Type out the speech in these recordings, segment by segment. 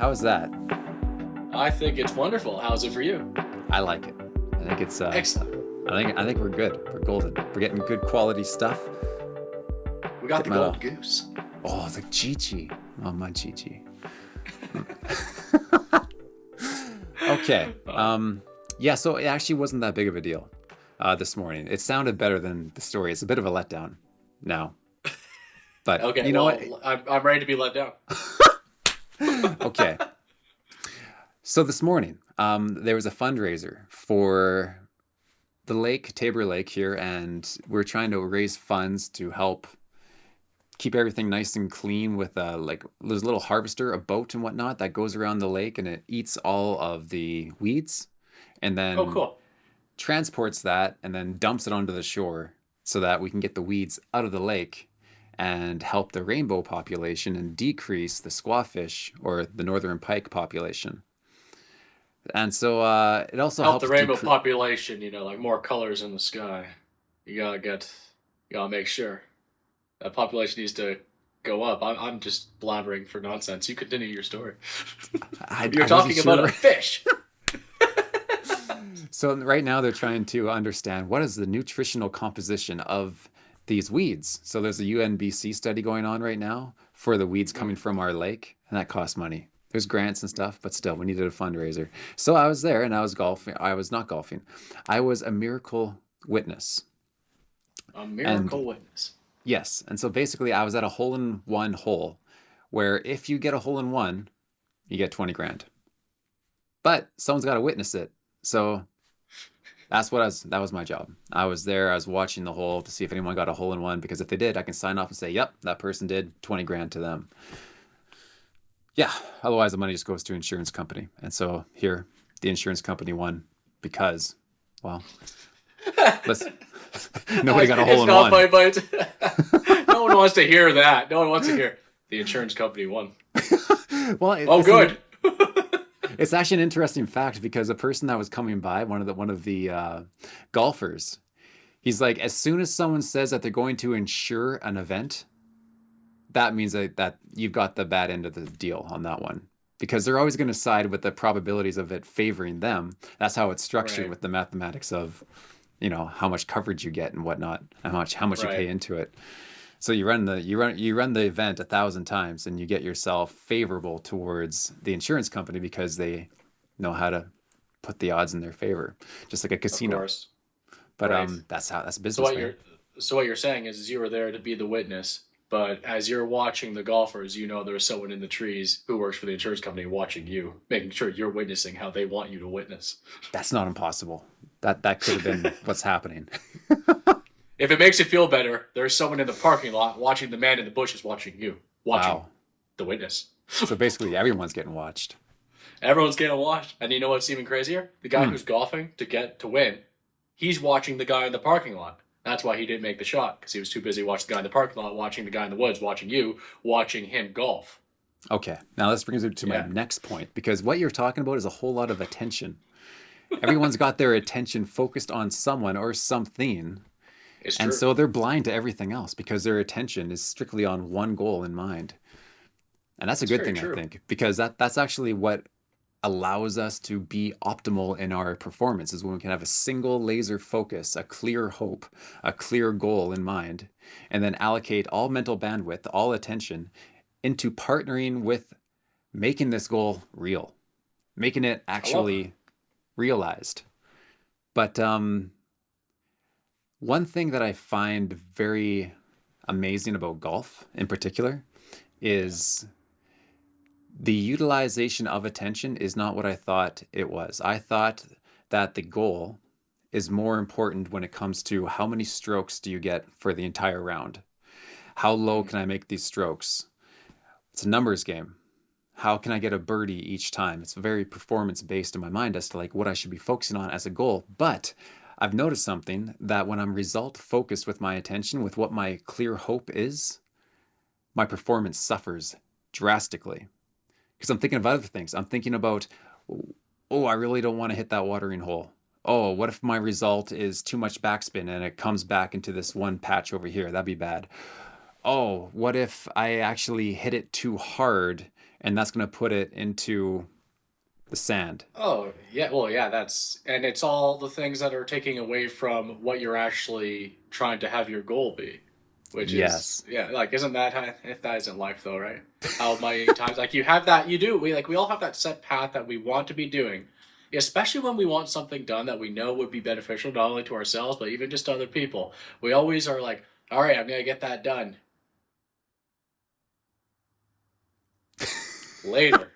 How's that? I think it's wonderful. How's it for you? I like it. I think it's Excellent. I think we're good. We're golden. We're getting good quality stuff. We got Get the my gold goose. Oh, the Chi. Oh, my Chi. Okay. Yeah, so it actually wasn't that big of a deal this morning. It sounded better than the story. It's a bit of a letdown now. But Okay, you know what? well, I'm ready to be let down. Okay. So this morning, there was a fundraiser for the lake, Tabor Lake here, and we're trying to raise funds to help keep everything nice and clean with like there's a little harvester, a boat and whatnot that goes around the lake and it eats all of the weeds and Oh, then cool. transports that and then dumps it onto the shore so that we can get the weeds out of the lake and help the rainbow population and decrease the squawfish or the northern pike population. And so it also Help the helps rainbow decrease. population, like more colors in the sky. You gotta make sure that population needs to go up. I'm just blabbering for nonsense. You continue your story. You're I wasn't talking about a sure. fish. So right now they're trying to understand what is the nutritional composition of these weeds. So there's a UNBC study going on right now for the weeds coming from our lake, and that costs money. There's grants and stuff, but still, we needed a fundraiser. So I was there and I was golfing. I was not golfing. I was a miracle witness. A And miracle witness. yes, and so basically I was at a hole in one hole where if you get a hole in one, you get 20 grand. But someone's got to witness it. So that was my job. I was there, I was watching the hole to see if anyone got a hole in one because if they did, I can sign off and say, "Yep, that person did 20 grand to them." Yeah, otherwise the money just goes to insurance company. And so here, the insurance company won because, well, let's nobody got a hole It's in not one. my bite. No one wants to hear that. No one wants to hear the insurance company won. Well, Oh, good. it's actually an interesting fact because the person that was coming by, one of the golfers, he's like, as soon as someone says that they're going to insure an event, that means that you've got the bad end of the deal on that one because they're always going to side with the probabilities of it favoring them. That's how it's structured Right, with the mathematics of, how much coverage you get and whatnot, how much you pay right. into it. So you run the event 1,000 times and you get yourself favorable towards the insurance company because they know how to put the odds in their favor, just like a Of casino. course. But Right. that's So business, what man. you're so what you're saying is you were there to be the witness, but as you're watching the golfers, you know there's someone in the trees who works for the insurance company watching you, making sure you're witnessing how they want you to witness. That's not impossible. That could have been what's happening. If it makes you feel better, there's someone in the parking lot watching the man in the bushes watching you, watching Wow. the witness. So basically, everyone's getting watched. Everyone's getting watched, and you know what's even crazier? The guy Hmm. who's golfing to win, he's watching the guy in the parking lot. That's why he didn't make the shot because he was too busy watching the guy in the parking lot, watching the guy in the woods, watching you, watching him golf. Okay. Now this brings me to my Yeah, next point because what you're talking about is a whole lot of attention. Everyone's got their attention focused on someone or something, it's and true. so they're blind to everything else because their attention is strictly on one goal in mind. And that's a It's good very thing, I true. think, because that's actually what allows us to be optimal in our performance is when we can have a single laser focus, a clear hope, a clear goal in mind, and then allocate all mental bandwidth, all attention into partnering with making this goal real, making it I love that. actually realized. But one thing that I find very amazing about golf in particular Yeah. is the utilization of attention is not what I thought it was. I thought that the goal is more important when it comes to how many strokes do you get for the entire round? How low Mm. can I make these strokes? It's a numbers game. How can I get a birdie each time? It's very performance based in my mind as to like what I should be focusing on as a goal. But I've noticed something that when I'm result focused with my attention, with what my clear hope is, my performance suffers drastically because I'm thinking of other things. I'm thinking about, oh, I really don't want to hit that watering hole. Oh, what if my result is too much backspin and it comes back into this one patch over here? That'd be bad. Oh, what if I actually hit it too hard and that's going to put it into the sand. Oh, yeah. Well, yeah, and it's all the things that are taking away from what you're actually trying to have your goal be, which is, Yes. yeah, like, isn't that, if that isn't life though, right? How many times, like, you have that, we all have that set path that we want to be doing, especially when we want something done that we know would be beneficial not only to ourselves, but even just to other people. We always are like, all right, I'm going to get that done later.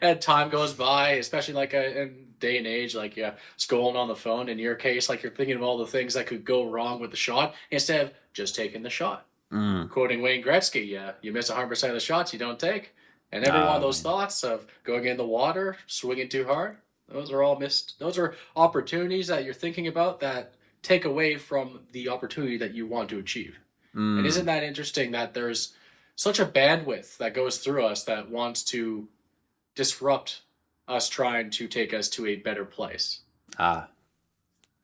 And time goes by, especially like in day and age, like yeah, scrolling on the phone. In your case, like you're thinking of all the things that could go wrong with the shot instead of just taking the shot. Mm. Quoting Wayne Gretzky, yeah, you miss 100% of the shots you don't take, and every one of Oh, those thoughts of going in the water, swinging too hard, those are all missed. Those are opportunities that you're thinking about that take away from the opportunity that you want to achieve. And isn't mm. that interesting that there's such a bandwidth that goes through us that wants to disrupt us trying to take us to a better place. Ah,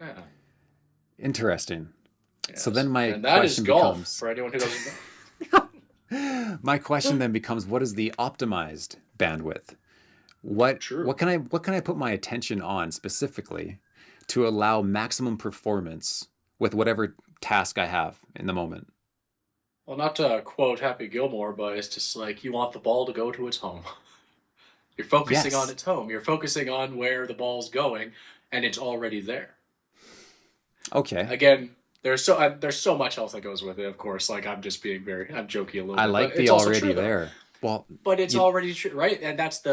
Yeah. interesting. So Yes. then my And that is question golf becomes for anyone who doesn't know. my question then becomes, what is the optimized bandwidth? What True. what can I put my attention on specifically to allow maximum performance with whatever task I have in the moment? Well, not to quote Happy Gilmore, but it's just like you want the ball to go to its home. You're focusing on Yes. its home. You're focusing on where the ball's going, and it's already there. Okay. Again, there's so much else that goes with it. Of course, like I'm joking a little I bit, but like the it's also already true though. there. Well, But it's you already true, right? And that's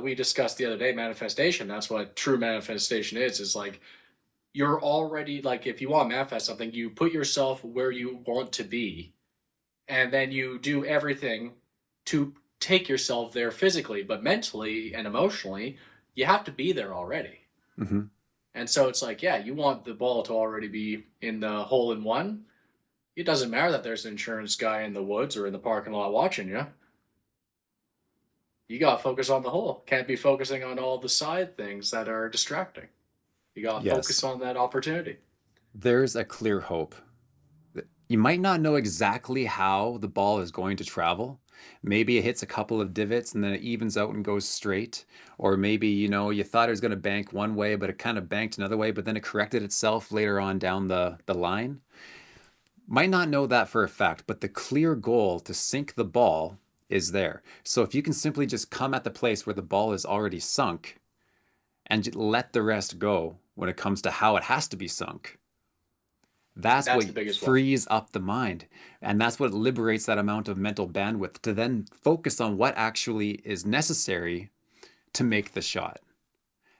we discussed the other day, manifestation. That's what true manifestation is like you're already like if you want to manifest something, you put yourself where you want to be, and then you do everything to take yourself there physically, but mentally and emotionally, you have to be there already. mhm. And so it's like, yeah, you want the ball to already be in the hole in one. It doesn't matter that there's an insurance guy in the woods or in the parking lot watching you. You got to focus on the hole. Can't be focusing on all the side things that are distracting. You got to focus Yes. on that opportunity. There's a clear hope. You might not know exactly how the ball is going to travel. Maybe it hits a couple of divots and then it evens out and goes straight. Or maybe, you thought it was going to bank one way, but it kind of banked another way, but then it corrected itself later on down the line. Might not know that for a fact, but the clear goal to sink the ball is there. So if you can simply just come at the place where the ball is already sunk and let the rest go when it comes to how it has to be sunk, that's That's what the biggest one. frees up the mind. And that's what liberates that amount of mental bandwidth to then focus on what actually is necessary to make the shot.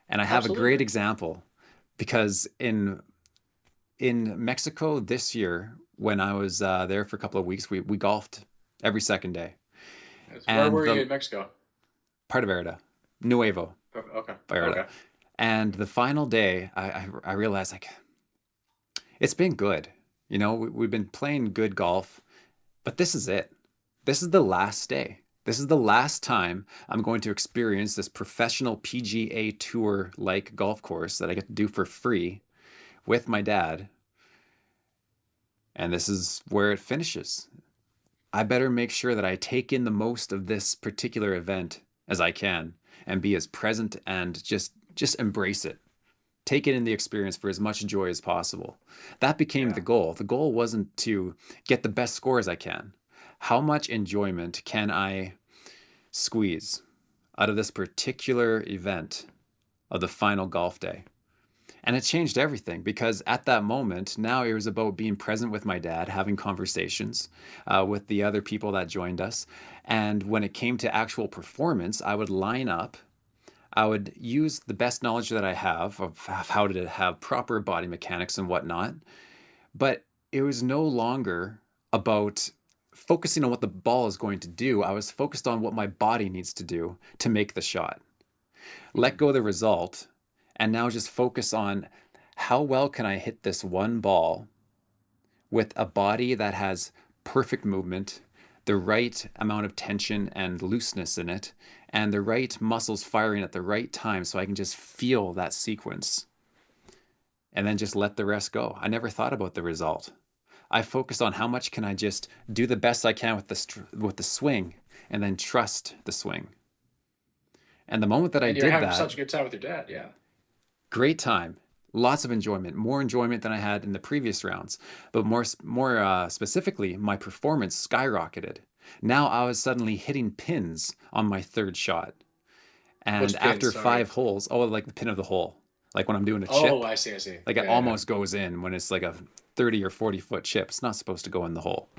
And I have a great Absolutely. example because in Mexico this year, when I was there for a couple of weeks, we golfed every second day. Where And were you the in Mexico? Parte Verde, Nuevo Okay. Vallarta. Okay. And the final day, I realized like it's been good. We've been playing good golf, but this is it. This is the last day. This is the last time I'm going to experience this professional PGA Tour like golf course that I get to do for free with my dad. And this is where it finishes. I better make sure that I take in the most of this particular event as I can and be as present and just embrace it. Take it in the experience for as much joy as possible. That became the Yeah. goal. The goal wasn't to get the best score as I can. How much enjoyment can I squeeze out of this particular event of the final golf day? And it changed everything because at that moment, now it was about being present with my dad, having conversations with the other people that joined us. And when it came to actual performance, I would line up. I would use the best knowledge that I have of how to have proper body mechanics and whatnot. But it was no longer about focusing on what the ball is going to do. I was focused on what my body needs to do to make the shot. Let go of the result and now just focus on how well can I hit this one ball with a body that has perfect movement, the right amount of tension and looseness in it, and the right muscles firing at the right time so I can just feel that sequence and then just let the rest go. I never thought about the result. I focused on how much can I just do the best I can with the swing and then trust the swing. And the moment that I And you're did having that, such a good time with your dad. Yeah. great time, lots of enjoyment, more enjoyment than I had in the previous rounds. But more specifically, my performance skyrocketed. Now I was suddenly hitting pins on my third shot. What's And pins? after Sorry. 5 holes, oh, like the pin of the hole, like when I'm doing a Oh, chip, I see. I see. like it Yeah, yeah. almost goes in when it's like a 30 or 40 foot chip. It's not supposed to go in the hole,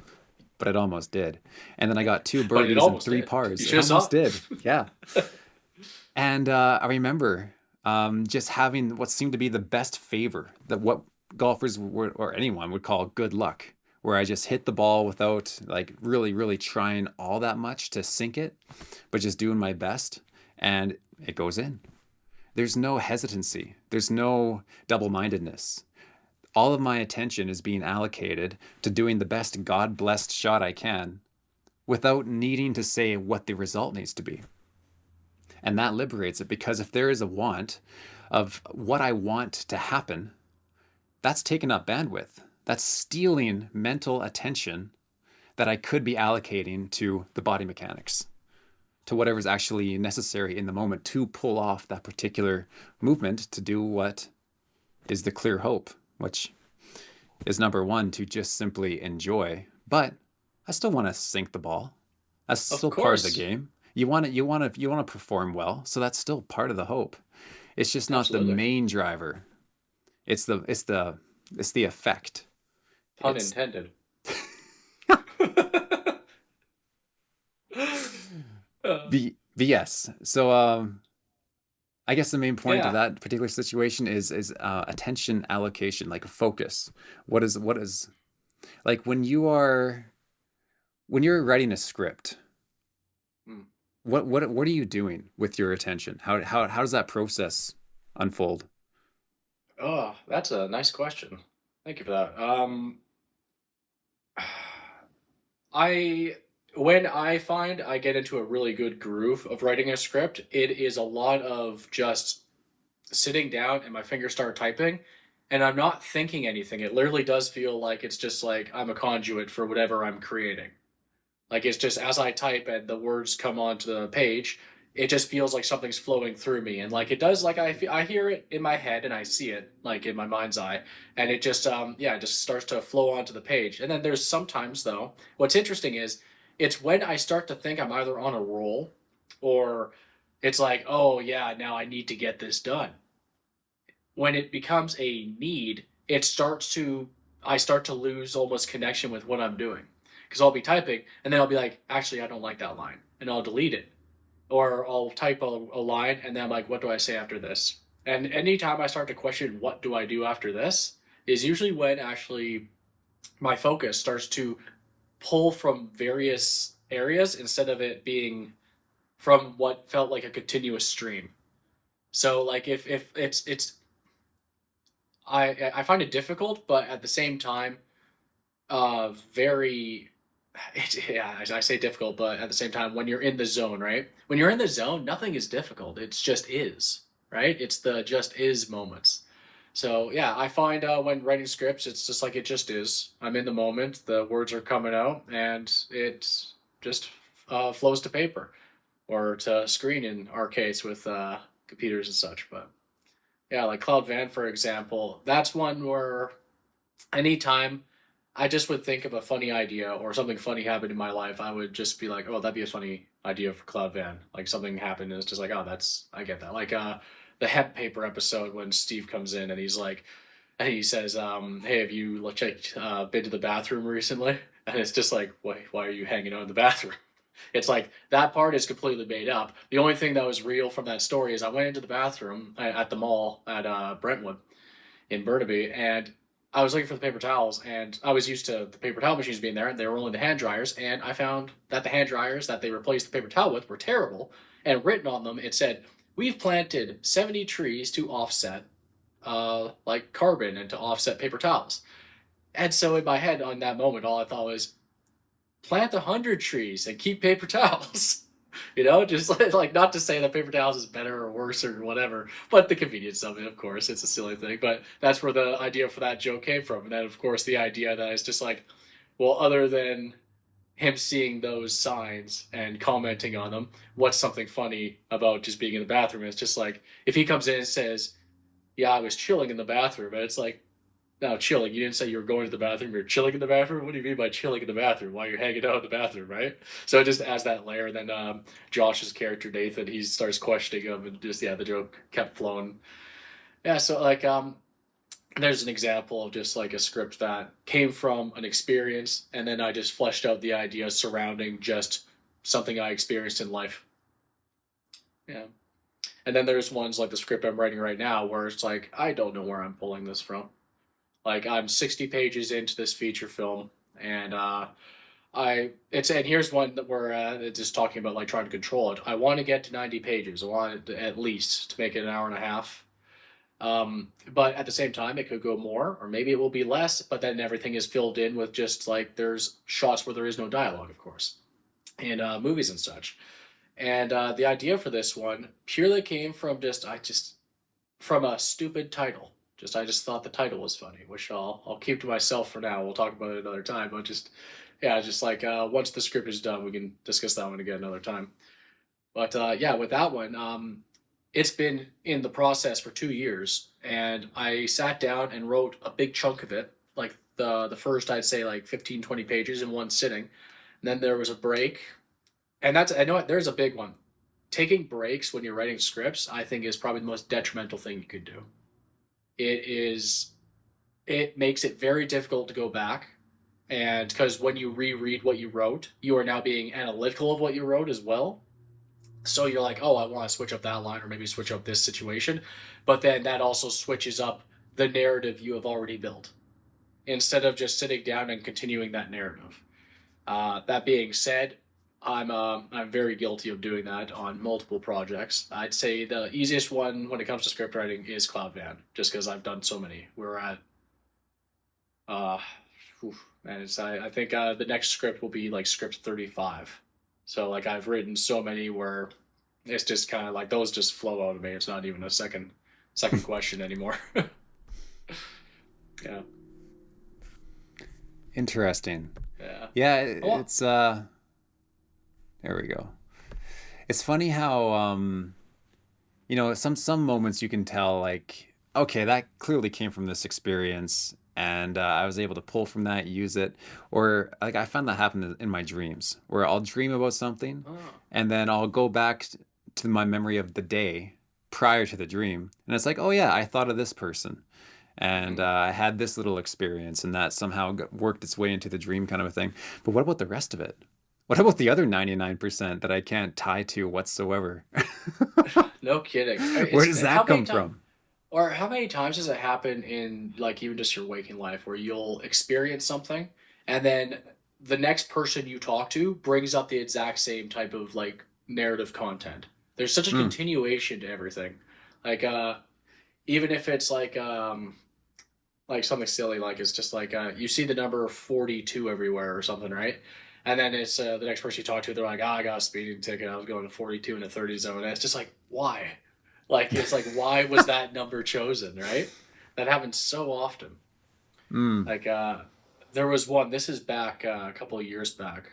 but it almost did. And then I got two But it birdies and almost three did. You pars. It should have almost saw. did. Yeah. And I remember just having what seemed to be the best favor that what golfers would, or anyone would call good luck, where I just hit the ball without like really, really trying all that much to sink it, but just doing my best. And it goes in. There's no hesitancy, there's no double mindedness. All of my attention is being allocated to doing the best God blessed shot I can without needing to say what the result needs to be. And that liberates it because if there is a want of what I want to happen, that's taking up bandwidth. That's stealing mental attention that I could be allocating to the body mechanics, to whatever's actually necessary in the moment to pull off that particular movement to do what is the clear hope, which is number one, to just simply enjoy. But I still want to sink the ball. That's Of still part of the course. game. You want to perform well, so that's still part of the hope. It's just not the Absolutely. main driver. It's the effect. Pun It's intended. the yes. So I guess the main point of Yeah. that particular situation is attention allocation, like a focus. What is like when you're writing a script, Hmm. what are you doing with your attention? How does that process unfold? Oh, that's a nice question. Thank you for that. I when I find I get into a really good groove of writing a script, it is a lot of just sitting down and my fingers start typing and I'm not thinking anything. It literally does feel like it's just like I'm a conduit for whatever I'm creating. Like it's just as I type and the words come onto the page, it just feels like something's flowing through me, and like it does. Like I hear it in my head and I see it like in my mind's eye, and it just yeah, it just starts to flow onto the page. And then there's sometimes though, what's interesting is it's when I start to think I'm either on a roll, or it's like oh yeah, now I need to get this done. When it becomes a need, it starts to I start to lose almost connection with what I'm doing because I'll be typing and then I'll be like, actually, I don't like that line, and I'll delete it, or I'll type a line and then I'm like, what do I say after this? And anytime I start to question what do I do after this is usually when actually my focus starts to pull from various areas instead of it being from what felt like a continuous stream. So like if it's I find it difficult, but at the same time, very. Yeah, I say difficult, but at the same time, when you're in the zone, right? When you're in the zone, nothing is difficult. It's just is, right? It's the just is moments. So yeah, I find when writing scripts, it's just like it just is. I'm in the moment. The words are coming out, and it just flows to paper or to screen in our case with computers and such. But yeah, like Cloud Van, for example, that's one where anytime I just would think of a funny idea or something funny happened in my life, I would just be like, oh, that'd be a funny idea for Cloud Van. Like something happened and it's just like, oh, that's, I get that. Like the hemp paper episode when Steve comes in and he's like, and he says, hey, have you checked, been to the bathroom recently? And it's just like, why are you hanging out in the bathroom? It's like that part is completely made up. The only thing that was real from that story is I went into the bathroom at the mall at Brentwood in Burnaby, and I was looking for the paper towels, and I was used to the paper towel machines being there, and they were only the hand dryers, and I found that the hand dryers that they replaced the paper towel with were terrible, and written on them it said, "We've planted 70 trees to offset, like carbon and to offset paper towels." And so in my head, on that moment, all I thought was, plant 100 trees and keep paper towels. Just like not to say that paper towels is better or worse or whatever, but the convenience of it, of course, it's a silly thing. But that's where the idea for that joke came from. And then, of course, the idea that it's just like, well, other than him seeing those signs and commenting on them. What's something funny about just being in the bathroom? It's just like if he comes in and says, "Yeah, I was chilling in the bathroom," and it's like, no, chilling. You didn't say you were going to the bathroom. You're chilling in the bathroom. What do you mean by chilling in the bathroom? While you're hanging out in the bathroom, right? So it just adds that layer. Then Josh's character Nathan, he starts questioning him, and just the joke kept flowing. Yeah, so like there's an example of just like a script that came from an experience, and then I just fleshed out the idea surrounding just something I experienced in life. Yeah. And then there's ones like the script I'm writing right now where it's like I don't know where I'm pulling this from. Like I'm 60 pages into this feature film, and I it's and here's one that we're it's just talking about like trying to control it. I want to get to 90 pages. I want it to, at least to make it an hour and a half. But at the same time, it could go more, or maybe it will be less. But then everything is filled in with just like there's shots where there is no dialogue, of course, in movies and such. And the idea for this one purely came from just from a stupid title. Just I just thought the title was funny, which I'll keep to myself for now. We'll talk about it another time. But just yeah, just like once the script is done, we can discuss that one again another time. But yeah, with that one, it's been in the process for 2 years, and I sat down and wrote a big chunk of it, like the first I'd say like 15, 20 pages in one sitting. And then there was a break, and that's I know there's a big one. Taking breaks when you're writing scripts, I think, is probably the most detrimental thing you could do. It is it makes it very difficult to go back, and because when you reread what you wrote, you are now being analytical of what you wrote as well. So you're like, oh, I want to switch up that line or maybe switch up this situation. But then that also switches up the narrative you have already built instead of just sitting down and continuing that narrative. That being said, I'm very guilty of doing that on multiple projects. I'd say the easiest one when it comes to script writing is Cloud Van, just because I've done so many. We're at uh, and it's I think the next script will be like script 35. So like I've written so many where it's just kind of like those just flow out of me. It's not even a second question anymore. Yeah, Interesting. yeah. Yeah, Oh, it's there we go. It's funny how some moments you can tell like okay, that clearly came from this experience and I was able to pull from that, use it. Or like I found that happen in my dreams where I'll dream about something oh. and then I'll go back to my memory of the day prior to the dream and it's like, "Oh yeah, I thought of this person." And Hmm. I had this little experience, and that somehow worked its way into the dream, kind of a thing. But what about the rest of it? What about the other 99% that I can't tie to whatsoever? No kidding. Where It's does how that many come times from? or how many times does it happen in like even just your waking life where you'll experience something and then the next person you talk to brings up the exact same type of like narrative content. There's such a Mm, continuation to everything. Like even if it's like something silly like it's just like you see the number 42 everywhere or something, right? And then it's the next person you talk to, they're like, I got a speeding ticket. I was going to 42 in a 30 zone. And it's just like, why? Like, it's like, why was that number chosen, right? That happens so often. mm. Like, there was one, this is back a couple of years back.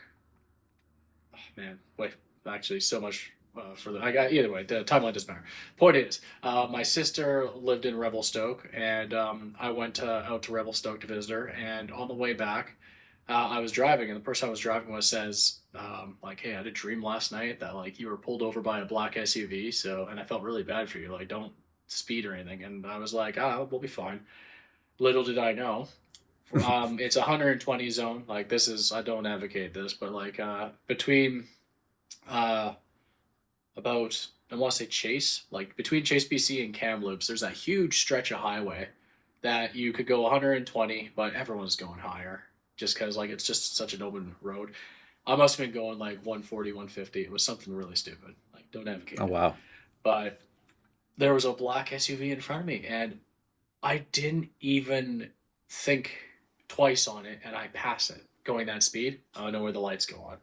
Oh, man, wait, actually, so much further. I got either way. The timeline doesn't matter. Point is, my sister lived in Revelstoke, and I went out to Revelstoke to visit her. And on the way back, I was driving, and the person I was driving with says, like, "Hey, I had a dream last night that like you were pulled over by a black SUV. So, and I felt really bad for you. Like, don't speed or anything." And I was like, "Ah, we'll be fine." Little did I know it's a 120 zone. Like this is I don't advocate this, but like between uh about I want to say Chase, like between Chase BC and Kamloops, there's a huge stretch of highway that you could go 120, but everyone's going higher just because like it's just such an open road. I must have been going like 140, 150. It was something really stupid. Like don't Oh advocate it. wow. But there was a black SUV in front of me, and I didn't even think twice on it, and I pass it going that speed. I don't know where the lights go on,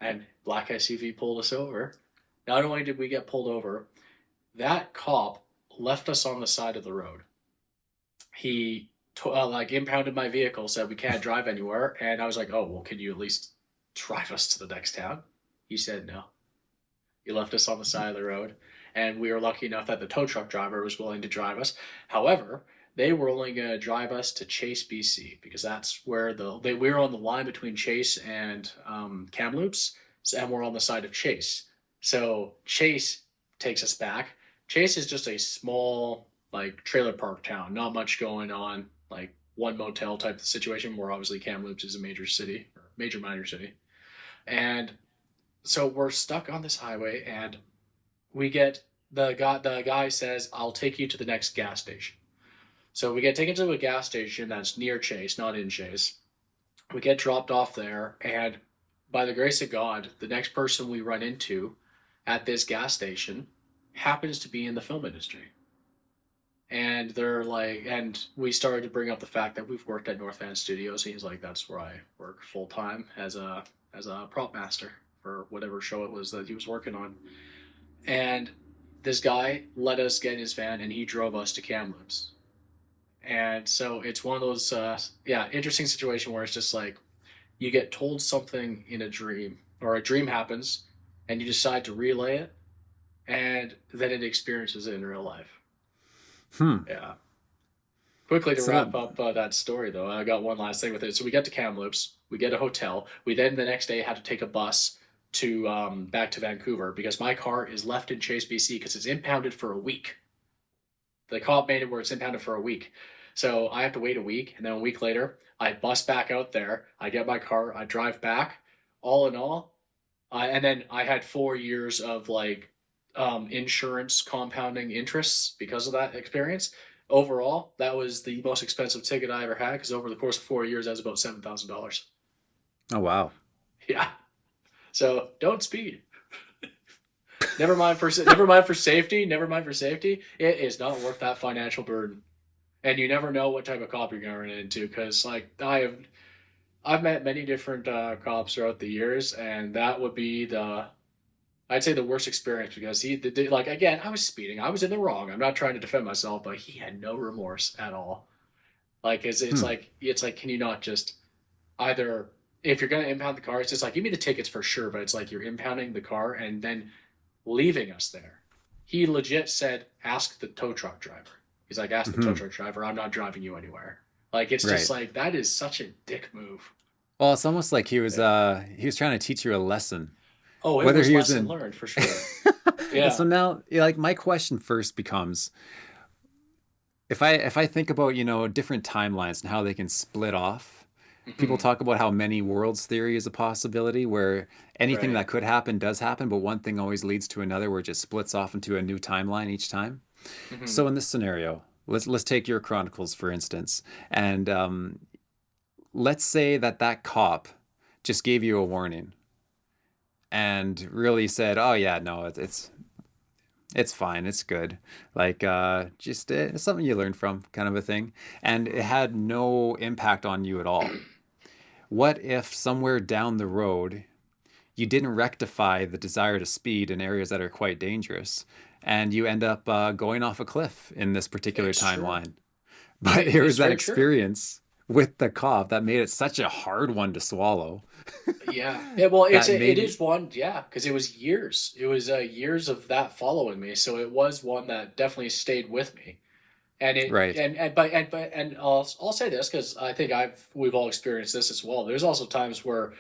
and black SUV pulled us over. Not only did we get pulled over, that cop left us on the side of the road. He like impounded my vehicle, said we can't drive anywhere, and I was like, "Oh well, can you at least drive us to the next town? He said no. He left us on the side of the road, and we were lucky enough that the tow truck driver was willing to drive us. However, they were only going to drive us to Chase, BC, because that's where we were on the line between Chase and Kamloops, and we're on the side of Chase. So Chase takes us back. Chase is just a small like trailer park town, not much going on, like one motel type of situation. Where obviously Kamloops is a major city, or major minor city, and so we're stuck on this highway, and we get the guy says, "I'll take you to the next gas station." So we get taken to a gas station that's near Chase, not in Chase. We get dropped off there, and by the grace of God, the next person we run into at this gas station happens to be in the film industry. And they're like, and we started to bring up the fact that we've worked at North Van Studios. And he's like, that's where I work full time as a prop master for whatever show it was that he was working on. And this guy let us get in his van, and he drove us to Kamloops. And so it's one of those, interesting situation where it's just like you get told something in a dream, or a dream happens, and you decide to relay it, and then it experiences it in real life. Hmm. Yeah. Quickly to So wrap up that story, though, I got one last thing with it. So we get to Kamloops, we get a hotel. We then the next day had to take a bus to back to Vancouver because my car is left in Chase, BC, because it's impounded for a week. The cop made it where it's impounded for a week. So I have to wait a week, and then a week later, I bus back out there. I get my car, I drive back. All in all, and then I had 4 years of like insurance compounding interests because of that experience. Overall, that was the most expensive ticket I ever had because over the course of 4 years, that was about $7,000. oh wow. Yeah. So don't speed. Never mind for safety. Never mind for safety. It is not worth that financial burden, and you never know what type of cop you're going to run into. Because like I've met many different cops throughout the years, and that would be I'd say the worst experience because like again, I was speeding, I was in the wrong. I'm not trying to defend myself, but he had no remorse at all. Like it's Hmm. like can you not just either if you're gonna impound the car, it's just like give me the tickets for sure, but it's like you're impounding the car and then leaving us there. He legit said, "Ask the tow truck driver." He's like, "Ask the tow Hmm. truck driver. I'm not driving you anywhere." Like it's just Right. like that is such a dick move. Well, it's almost like Yeah. he was trying to teach you a lesson. Oh, it Whether was he was lesson in learned for sure. and so Yeah. now like my question first becomes if I think about, different timelines and how they can split off, people Hmm. talk about how many worlds theory is a possibility where anything Right. that could happen does happen, but one thing always leads to another where it just splits off into a new timeline each time. Hmm. So in this scenario, let's take your chronicles for instance, and let's say that cop just gave you a warning and really said, "Oh yeah, no, it's fine, it's good." Like just it's something you learn from, kind of a thing, and it Hmm. had no impact on you at all. What if somewhere down the road you didn't rectify the desire to speed in areas that are quite dangerous, and you end up going off a cliff in this particular It's true. timeline? But here was It's that very true. experience with the cop that made it such a hard one to swallow. Yeah. Yeah. Well, That it made is one. Yeah, because it was years. It was years of that following me. So it was one that definitely stayed with me. And it right. and I'll say this because I think we've all experienced this as well. There's also times where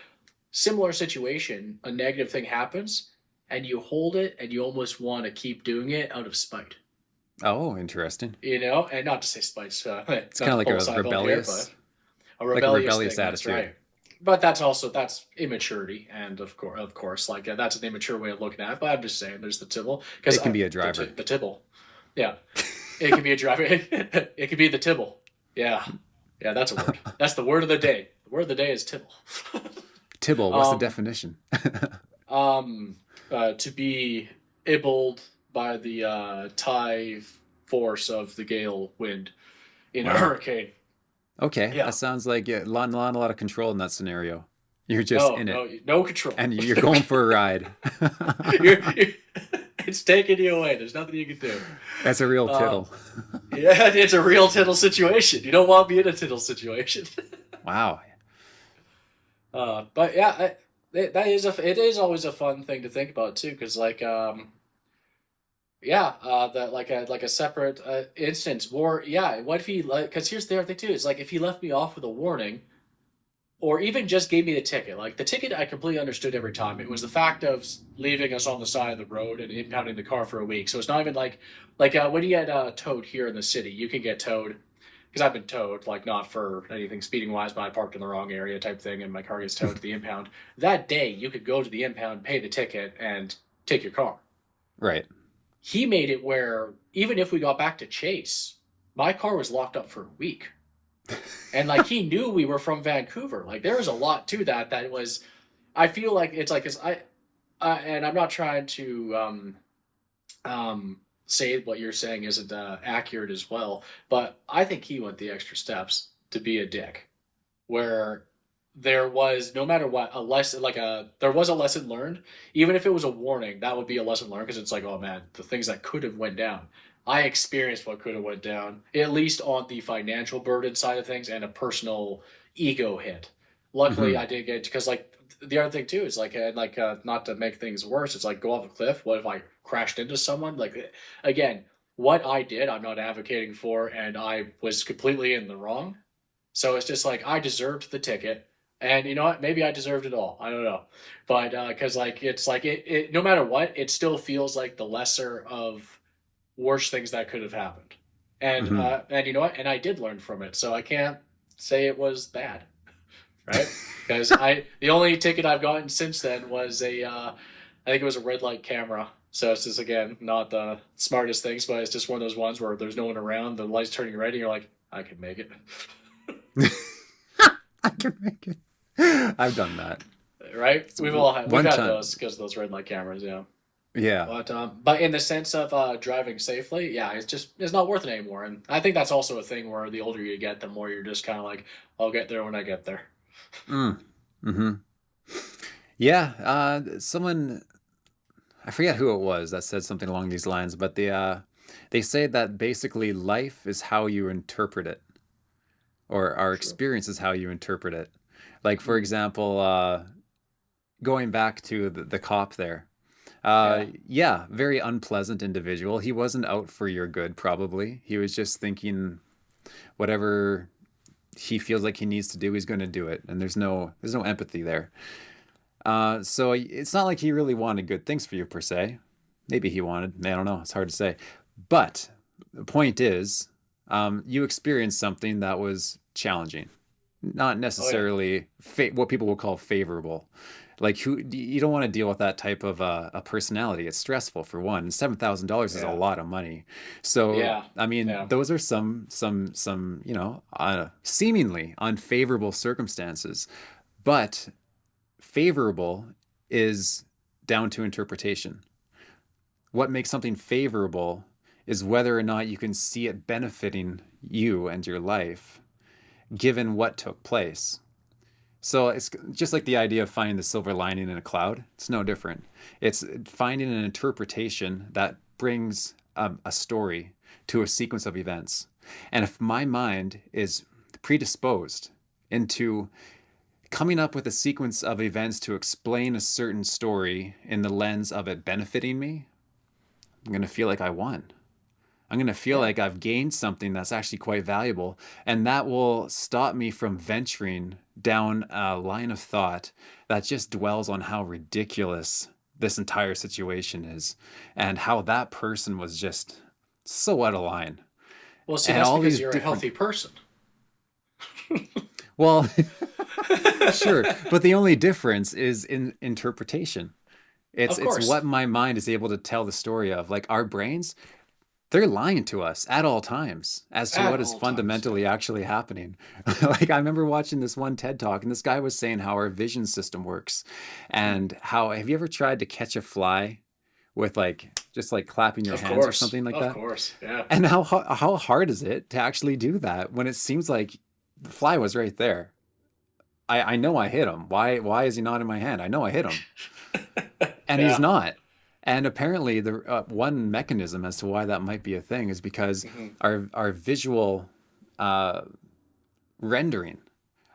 similar situation, a negative thing happens, and you hold it, and you almost want to keep doing it out of spite. Oh, interesting. And not to say spite, It's kind not of to like pull a a Seinfeld here, but a like a rebellious rebellious thing. That's attitude. right. But that's immaturity, and of course, like that's an immature way of looking at it. But I'm just saying, there's the Tibble because It can be a driver. the Tibble, yeah, it can be a driver. It could be the Tibble, yeah, yeah. That's a word. That's the word of the day. The word of the day is Tibble. Tibble, what's the um, definition? um, to be ibbled by the tie force of the gale wind in a Wow. hurricane. Okay, Yeah. that sounds like not a lot of control in that scenario. You're just No, in it, no, no control. and you're going for a ride. you're, it's taking you away. There's nothing you can do. That's a real Um, tittle. yeah, it's a real tittle situation. You don't want to be in a tittle situation. Wow. But yeah, it is always a fun thing to think about too, because like yeah, that like a separate instance, or yeah, what if he like? Because here's the other thing too: is like if he left me off with a warning, or even just gave me the ticket. Like the ticket, I completely understood every time. It was the fact of leaving us on the side of the road and impounding the car for a week. So it's not even like when you get towed here in the city, you can get towed because I've been towed, like not for anything speeding wise, but I parked in the wrong area type thing, and my car gets towed to the impound. That day, you could go to the impound, pay the ticket, and take your car. Right. He made it where even if we got back to Chase, my car was locked up for a week. And like he knew we were from Vancouver. Like there was a lot to that that was. I feel like it's like cause and I'm not trying to say what you're saying isn't accurate as well, but I think he went the extra steps to be a dick. Where there was no matter what a lesson there was a lesson learned, even if it was a warning, that would be a lesson learned because it's like, oh man, the things that could have went down. I experienced what could have went down, at least on the financial burden side of things and a personal ego hit. Luckily, Hmm. I did get because like the other thing too is not to make things worse. It's like go off a cliff. What if I crashed into someone? Like again, what I did, I'm not advocating for, and I was completely in the wrong. So it's just like I deserved the ticket, and you know what? Maybe I deserved it all. I don't know, but because like it's like it, no matter what, it still feels like the lesser of worse things that could have happened, Hmm. and you know what? And I did learn from it, so I can't say it was bad, right? Because I the only ticket I've gotten since then was I think it was a red light camera. So it's just again not the smartest things, but it's just one of those ones where there's no one around, the light's turning red, and you're like, I can make it. I can make it. I've done that. Right? So We've one had time, those because of those red light cameras, yeah. yeah. But in the sense of driving safely, yeah, it's not worth it anymore. And I think that's also a thing where the older you get, the more you're just kind of like, I'll get there when I get there. Mm. Hmm. Yeah. Someone, I forget who it was that said something along these lines, but they say that basically life is how you interpret it, or our True. experience is how you interpret it. Like for Mm, example, going back to the cop there. yeah. Yeah, very unpleasant individual. He wasn't out for your good, probably. He was just thinking whatever he feels like he needs to do, he's going to do it, and there's no empathy there. So it's not like he really wanted good things for you per se. Maybe he wanted. I don't know. It's hard to say. But the point is, you experienced something that was challenging, not Oh yeah. necessarily what people will call favorable. Like who you don't want to deal with that type of a personality. It's stressful for one. $7,000 is a Yeah. lot of money. So Yeah. I mean, Yeah. those are some seemingly unfavorable circumstances, but favorable is down to interpretation. What makes something favorable is whether or not you can see it benefiting you and your life given what took place. So it's just like the idea of finding the silver lining in a cloud. It's no different. It's finding an interpretation that brings a story to a sequence of events. And if my mind is predisposed into coming up with a sequence of events to explain a certain story in the lens of it benefiting me, I'm going to feel like I won. I'm going to feel Yeah. like I've gained something that's actually quite valuable. And that will stop me from venturing down a line of thought that just dwells on how ridiculous this entire situation is and how that person was just so out of line. Well, see, And that's all because these you're a different, healthy person. well, sure. But the only difference is in interpretation. It's Of it's course. what my mind is able to tell the story of. Like our brains, they're lying to us at all times as to At what is all times, yeah. fundamentally actually happening. Like I remember watching this one TED talk and this guy was saying how our vision system works Mm. and how have you ever tried to catch a fly with like just like clapping your Of hands or course. something like Of that? course. Yeah. And how hard is it to actually do that when it seems like the fly was right there? I know I hit him. Why is he not in my hand? I know I hit him and he's Yeah. not. And apparently, the one mechanism as to why that might be a thing is because Hmm. our visual uh, rendering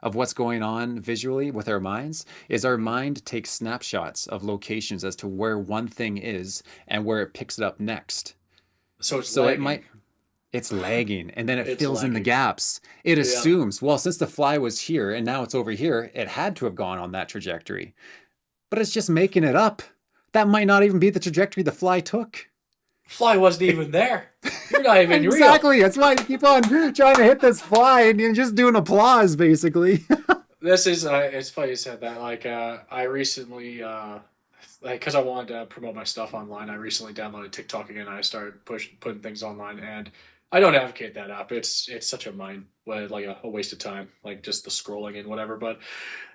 of what's going on visually with our minds is our mind takes snapshots of locations as to where one thing is and where it picks it up next. So it's So it lagging. might, it's lagging and then it It's fills in the lagging. gaps. It Yeah. assumes, well, since the fly was here and now it's over here, it had to have gone on that trajectory. But it's just making it up. That might not even be the trajectory the fly took. Fly wasn't even there. You're not even real. Exactly. That's why you keep on trying to hit this fly and you're just doing applause, basically. This is it's funny you said that. Like I recently like because I wanted to promote my stuff online, I recently downloaded TikTok again. And I started putting things online, and I don't advocate that app. It's such a mind like a waste of time, like just the scrolling and whatever. But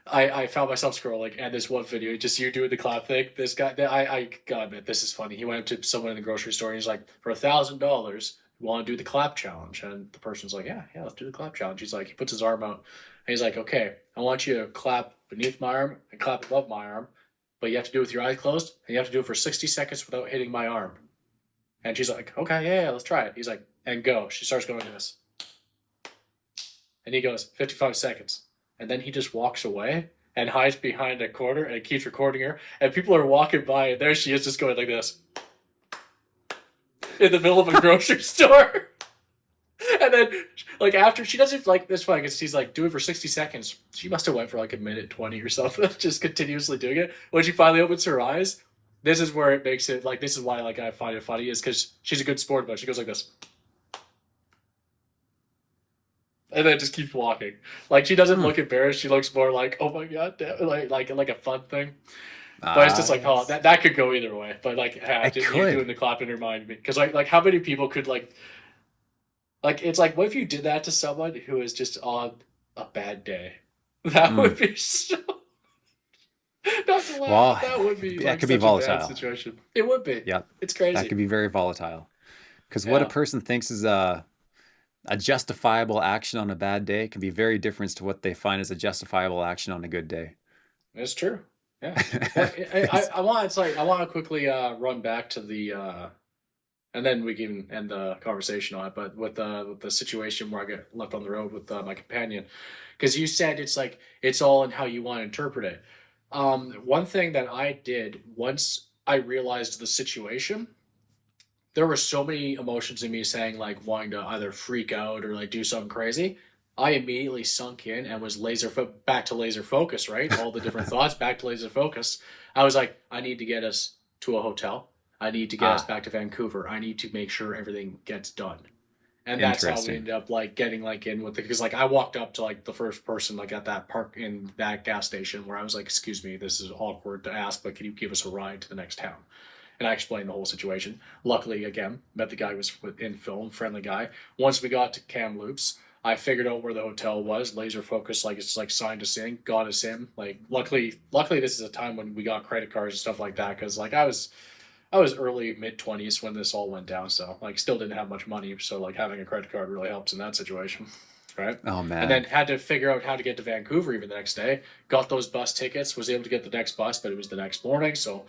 I found myself scrolling, and this one video, just you doing the clap thing. This guy, I gotta admit, this is funny. He went up to someone in the grocery store, and he's like, for $1,000, you want to do the clap challenge? And the person's like, yeah, let's do the clap challenge. He's like, he puts his arm out, and he's like, okay, I want you to clap beneath my arm and clap above my arm, but you have to do it with your eyes closed, and you have to do it for 60 seconds without hitting my arm. And she's like, okay, yeah, let's try it. He's like, and go. She starts going to this. And he goes, 55 seconds. And then he just walks away and hides behind a corner and keeps recording her. And people are walking by, and there she is just going like this in the middle of a grocery store. And then, like, after she doesn't like this one, because he's like, do it for 60 seconds. She must have went for like a minute 20 or something, just continuously doing it. When she finally opens her eyes, this is where it makes it like, this is why like I find it funny, is because she's a good sport about it. She goes like this. And then just keeps walking. Like she doesn't look embarrassed. She looks more like, oh my god, damn, like a fun thing. But it's just like, oh, Yes. that could go either way. But like, It just you doing could. the clap in reminded me, because like how many people could like it's like, what if you did that to someone who is just on a bad day? That Mm. would be so. Not to laugh, Well, but that would be that like could be such a bad volatile. situation. It would be. Yep. It's That crazy. could be very volatile. Because what a Yeah, person thinks is a justifiable action on a bad day can be very different to what they find as a justifiable action on a good day. it's true. Yeah. Well, I want it's like I want to quickly run back to the and then we can end the conversation on it. But with the situation where I get left on the road with my companion, because you said it's like it's all in how you want to interpret it. One thing that I did once I realized the situation, there were so many emotions in me saying like wanting to either freak out or like do something crazy. I immediately sunk in and was back to laser focus, right? All the different thoughts back to laser focus. I was like, I need to get us to a hotel. I need to get us Ah, back to Vancouver. I need to make sure everything gets done. And that's how we interesting. ended up like getting like in with it, because like I walked up to like the first person like at that park in that gas station where I was like, excuse me, this is awkward to ask, but can you give us a ride to the next town? And I explained the whole situation. Luckily, again, met the guy who was in film, friendly guy. Once we got to Kamloops, I figured out where the hotel was, laser focused, like it's like signed us in, got us in. Like luckily, this is a time when we got credit cards and stuff like that, because like I was early mid 20s when this all went down, so like still didn't have much money, so like having a credit card really helps in that situation, right? Oh And then man. had to figure out how to get to Vancouver even the next day. Got those bus tickets, was able to get the next bus, but it was the next morning, so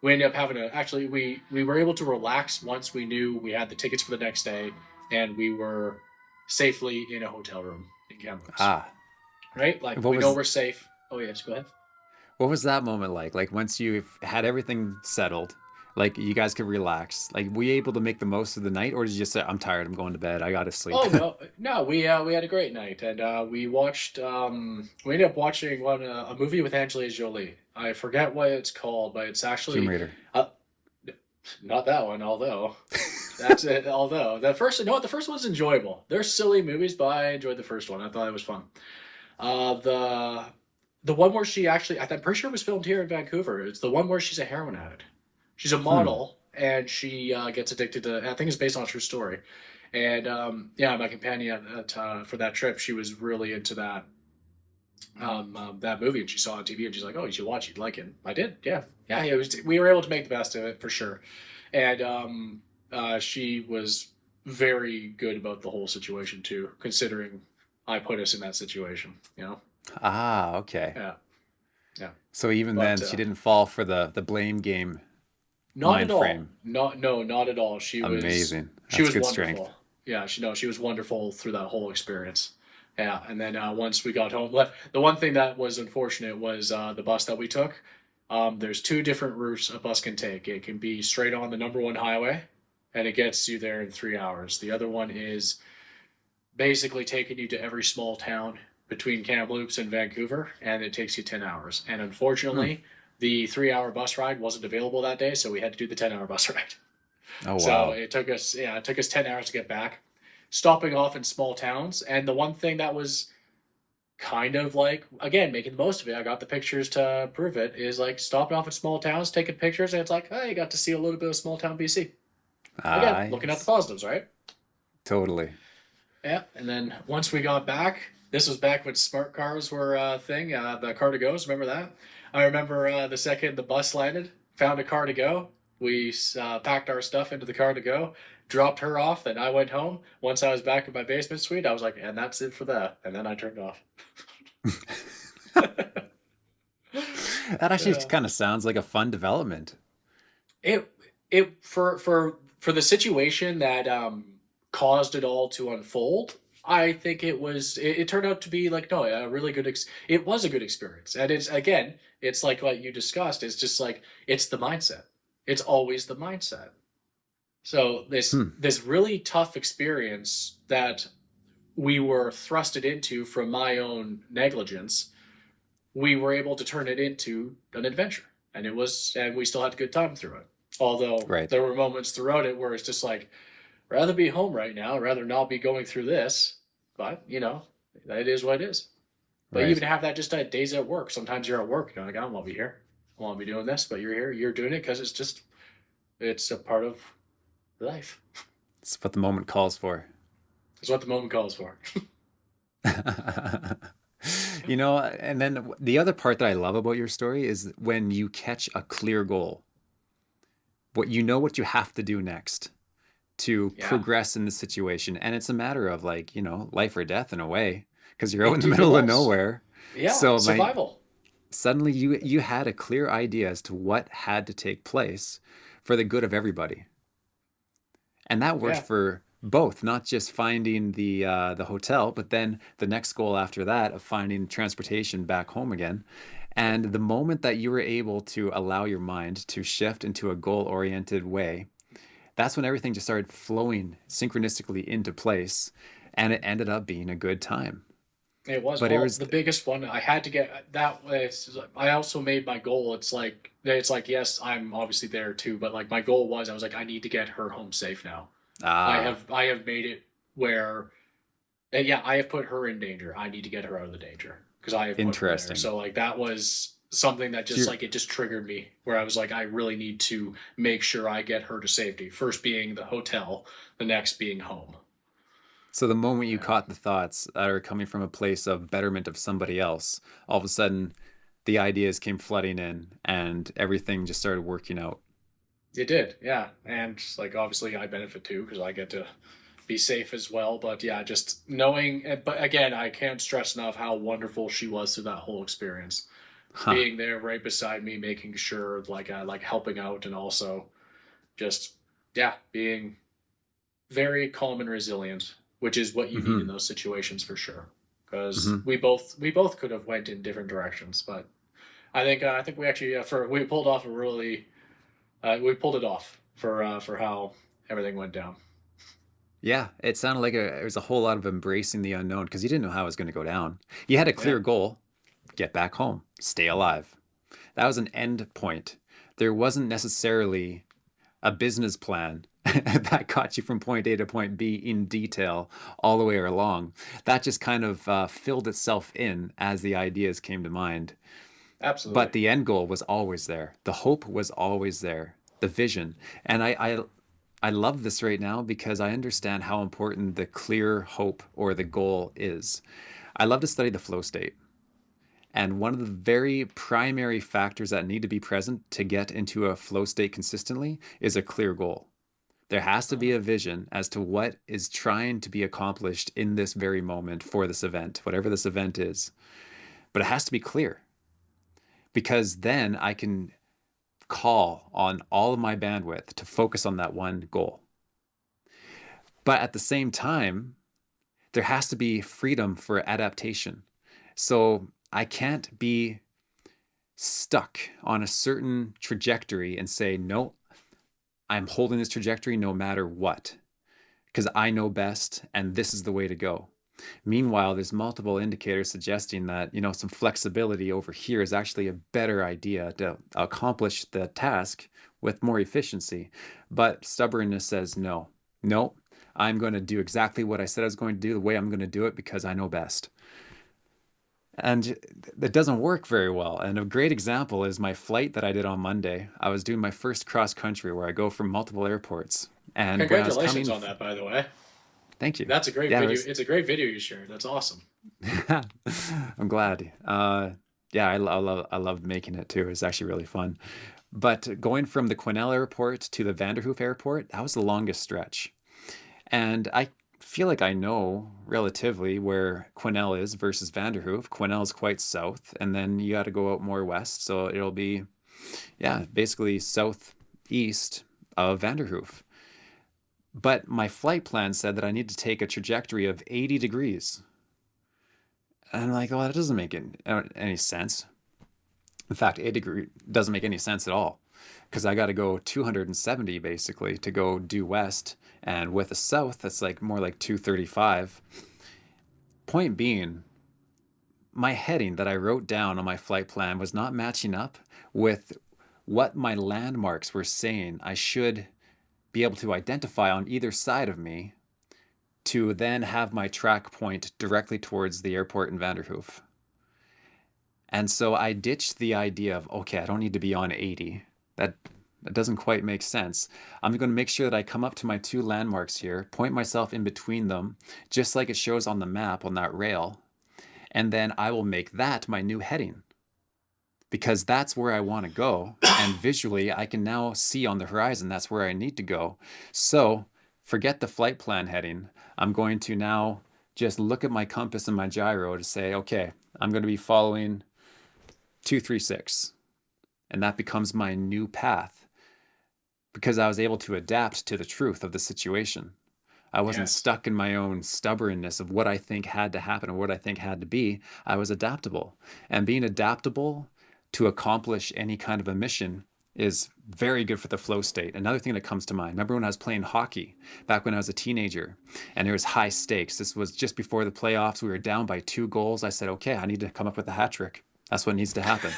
we ended up having to actually we were able to relax once we knew we had the tickets for the next day, and we were safely in a hotel room in Kamloops. Ah, Right? Like what we know was we're safe. Oh yes, go ahead. what was that moment like? Like once you had everything settled, like you guys could relax. Like were you able to make the most of the night, or did you just say, "I'm tired. I'm going to bed. I gotta sleep." Oh no, no, we had a great night, and we ended up watching a movie with Angelina Jolie. I forget what it's called, but it's Tomb actually Raider. uh, not that one. Although that's it. Although the first, no, the first one's enjoyable. They're silly movies, but I enjoyed the first one. I thought it was fun. Uh, the the one where she actually, I'm pretty sure it was filmed here in Vancouver. It's the one where she's a heroin addict. She's a Hmm. model, and she gets addicted to. I think it's based on a true story. And yeah, my companion for that trip, she was really into that movie, and she saw it on TV, and she's like, "Oh, you should watch it. You'd like it." I did. Yeah, yeah. It was. We were able to make the best of it for sure, and she was very good about the whole situation too, considering I put us in that situation. You know. Ah, okay. Yeah. Yeah. So even But then, she didn't fall for the blame game not at mind all. frame. Not no, not at all. Amazing. She That's was good strength. wonderful. Yeah, she was wonderful through that whole experience. Yeah, and then once we got home, the one thing that was unfortunate was the bus that we took. There's two different routes a bus can take. It can be straight on the number one highway, and it gets you there in 3 hours. The other one is basically taking you to every small town between Kamloops and Vancouver, and it takes you 10 hours. And Hmm. unfortunately, the 3 hour bus ride wasn't available that day, so we had to do the 10-hour bus ride. Oh, So wow. it took us 10 hours to get back, stopping off in small towns. And the one thing that was kind of like, again, making the most of it, I got the pictures to prove it, is like stopping off in small towns, taking pictures, and it's like, hey, you got to see a little bit of small town BC. Again, Ah, looking at the yes. positives, right? Totally. Yeah, and then once we got back, this was back when smart cars were a thing. The car to goes, remember that? I remember the second the bus landed, found a car to go. We packed our stuff into the car to go, dropped her off, then I went home. Once I was back in my basement suite, I was like, and that's it for that. And then I turned off. That actually Yeah. kind of sounds like a fun development. It it for the situation that caused it all to unfold. I think it turned out to be like no a really it was a good experience, and it's again it's like what you discussed. It's just like it's the mindset. It's always the mindset. So Hmm. this really tough experience that we were thrusted into from my own negligence, we were able to turn it into an adventure, and we still had a good time through it. Although Right. there were moments throughout it where it's just like, rather be home right now, rather not be going through this. But it is what it is. But you Right. even have that just at days at work. Sometimes you're at work, you're like, I don't want to be here. I want to be doing this, but you're here. You're doing it because it's a part of life. It's what the moment calls for. It's what the moment calls for. And then the other part that I love about your story is when you catch a clear goal, what you have to do next to Yeah, progress in the situation. And it's a matter of like, life or death in a way, because you're out in the it middle of was. nowhere. Yeah, So survival. suddenly you had a clear idea as to what had to take place for the good of everybody. And that worked Yeah, for both, not just finding the hotel, but then the next goal after that of finding transportation back home again. And the moment that you were able to allow your mind to shift into a goal-oriented way, that's when everything just started flowing synchronistically into place, and it ended up being a good time. it was. But it Well, was the biggest one I had to get that was I also made my goal. It's like yes, I'm obviously there too, but like my goal was I was like I need to get her home safe now. I ah have I have made it where yeah, I have put her in danger. I need to get her out of the danger because I have put her there. interesting. So like that was something that So just like it just triggered me where I was like I really need to make sure I get her to safety. First being the hotel, the next being home. So the moment you Yeah. caught the thoughts that are coming from a place of betterment of somebody else, all of a sudden the ideas came flooding in and everything just started working out. It did, yeah, and like obviously I benefit too because I get to be safe as well. But yeah, just knowing. But again, I can't stress enough how wonderful she was through that whole experience, Huh. being there right beside me, making sure like helping out, and also just yeah, being very calm and resilient, which is what you need in Mm-hmm. those situations for sure. Because Mm-hmm. we both could have went in different directions, but I think we actually for we pulled off a really we pulled it off for how everything went down. Yeah, it sounded like it was a whole lot of embracing the unknown because you didn't know how it was going to go down. You had a Yeah, clear goal: get back home, stay alive. That was an end point. There wasn't necessarily a business plan that got you from point A to point B in detail all the way along. That just kind of filled itself in as the ideas came to mind. absolutely. But the end goal was always there. The hope was always there. The vision. And I love this right now because I understand how important the clear hope or the goal is. I love to study the flow state. And one of the very primary factors that need to be present to get into a flow state consistently is a clear goal. There has to be Uh, a vision as to what is trying to be accomplished in this very moment for this event, whatever this event is. But it has to be clear because then I can call on all of my bandwidth to focus on that one goal. But at the same time, there has to be freedom for adaptation. So I can't be stuck on a certain trajectory and say, no, I'm holding this trajectory no matter what, because I know best and this is the way to go. Meanwhile, there's multiple indicators suggesting that, some flexibility over here is actually a better idea to accomplish the task with more efficiency. But stubbornness says, no, no, I'm going to do exactly what I said I was going to do, the way I'm going to do it, because I know best. And that doesn't work very well. And a great example is my flight that I did on Monday. I was doing my first cross country where I go from multiple airports. And when I was Congratulations coming, on that, by the way. thank you. That's a great Yeah, video. It's a great video you shared. That's awesome. I'm glad. Yeah, I love making it too. It's actually really fun. But going from the Quesnel Airport to the Vanderhoof Airport, that was the longest stretch. And I feel like I know relatively where Quesnel is versus Vanderhoof. Quesnel is quite south, and then you got to go out more west. So it'll be, yeah, basically southeast of Vanderhoof. But my flight plan said that I need to take a trajectory of 80 degrees. And I'm like, well, that doesn't make any sense. In fact, 80 degree doesn't make any sense at all, because I got to go 270 basically to go due west. And with the south, that's like more like 235. Point being, my heading that I wrote down on my flight plan was not matching up with what my landmarks were saying I should be able to identify on either side of me to then have my track point directly towards the airport in Vanderhoof. And so I ditched the idea of, okay, I don't need to be on 80. That doesn't quite make sense. I'm going to make sure that I come up to my two landmarks here, point myself in between them, just like it shows on the map on that rail, and then I will make that my new heading, because that's where I want to go. And visually, I can now see on the horizon that's where I need to go. So forget the flight plan heading. I'm going to now just look at my compass and my gyro to say, okay, I'm going to be following 236. And that becomes my new path, because I was able to adapt to the truth of the situation. I wasn't stuck in my own stubbornness of what I think had to happen or what I think had to be. I was adaptable. And being adaptable to accomplish any kind of a mission is very good for the flow state. Another thing that comes to mind, remember when I was playing hockey back when I was a teenager and there was high stakes? This was just before the playoffs. We were down by 2 goals. I said, okay, I need to come up with a hat trick. That's what needs to happen.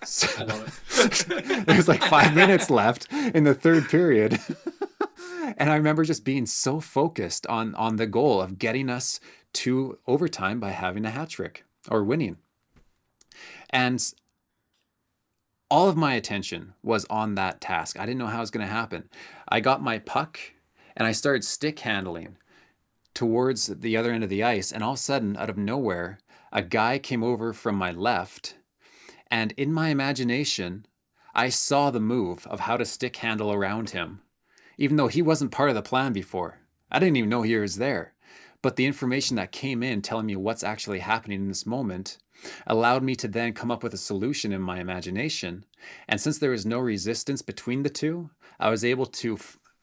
So, I love it. there's like 5 minutes left in the third period. And I remember just being so focused on the goal of getting us to overtime by having a hat trick or winning. And all of my attention was on that task. I didn't know how it was going to happen. I got my puck and I started stick handling towards the other end of the ice. And all of a sudden, out of nowhere, a guy came over from my left. And in my imagination, I saw the move of how to stick handle around him, even though he wasn't part of the plan before. I didn't even know he was there. But the information that came in telling me what's actually happening in this moment allowed me to then come up with a solution in my imagination. And since there was no resistance between the two, I was able to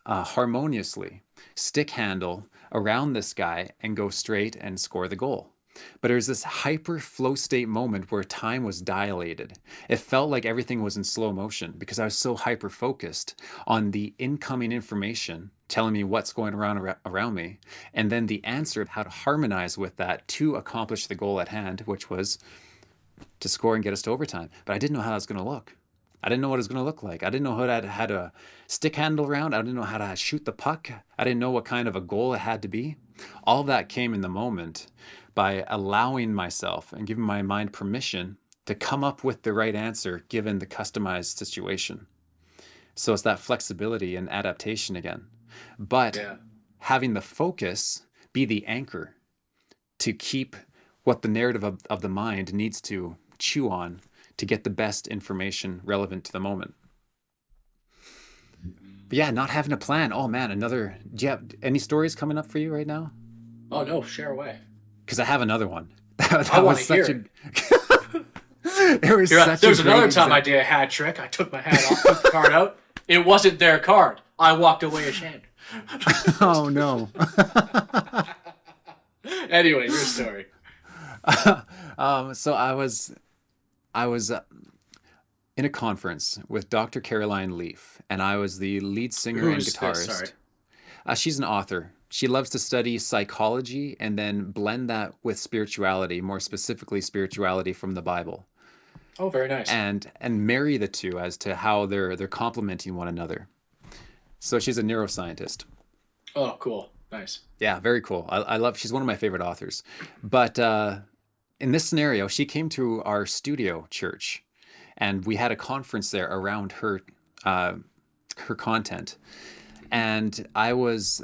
harmoniously stick handle around this guy and go straight and score the goal. But there's this hyper flow state moment where time was dilated. It felt like everything was in slow motion because I was so hyper focused on the incoming information telling me what's going around me, and then the answer of how to harmonize with that to accomplish the goal at hand, which was to score and get us to overtime. But I didn't know how it was going to look. I didn't know what it was going to look like. I didn't know how to stick handle around. I didn't know how to shoot the puck. I didn't know what kind of a goal it had to be. All of that came in the moment by allowing myself and giving my mind permission to come up with the right answer given the customized situation. So it's that flexibility and adaptation again. But having the focus be the anchor to keep what the narrative of the mind needs to chew on to get the best information relevant to the moment. But yeah, not having a plan. Oh man, do you have any stories coming up for you right now? Oh no, share away. Because I have another one. I want to hear it. There was another time I did a hat trick. I took my hat off, took the card out. It wasn't their card. I walked away ashamed. Oh no. Anyway, your story. So I was in a conference with Dr. Caroline Leaf, and I was the lead singer and Who's this? Sorry. guitarist. She's an author. She loves to study psychology and then blend that with spirituality, more specifically spirituality from the Bible, Oh, very nice. and marry the two as to how they're complementing one another. So she's a neuroscientist. Oh, cool. Nice. Yeah, very cool. I love. She's one of my favorite authors. But in this scenario, she came to our studio church, and we had a conference there around uh, her content. And I was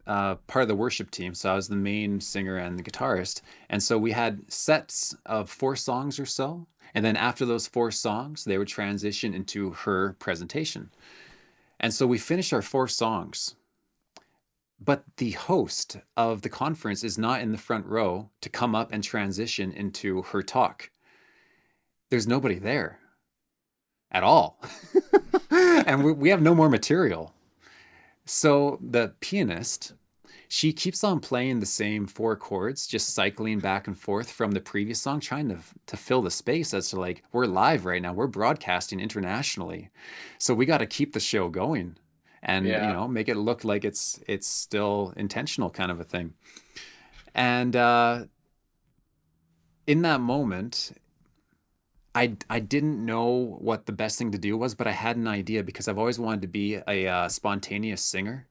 part of the worship team, so I was the main singer and the guitarist. And so we had sets of 4 songs or so, and then after those 4 songs, they would transition into her presentation. And so we finished our 4 songs, but the host of the conference is not in the front row to come up and transition into her talk. There's nobody there at all. And we have no more material. So the pianist, she keeps on playing the same 4 chords, just cycling back and forth from the previous song, trying to fill the space as to like, we're live right now, we're broadcasting internationally. So we got to keep the show going and, Yeah. make it look like it's still intentional kind of a thing. And in that moment, I didn't know what the best thing to do was, but I had an idea because I've always wanted to be a spontaneous singer,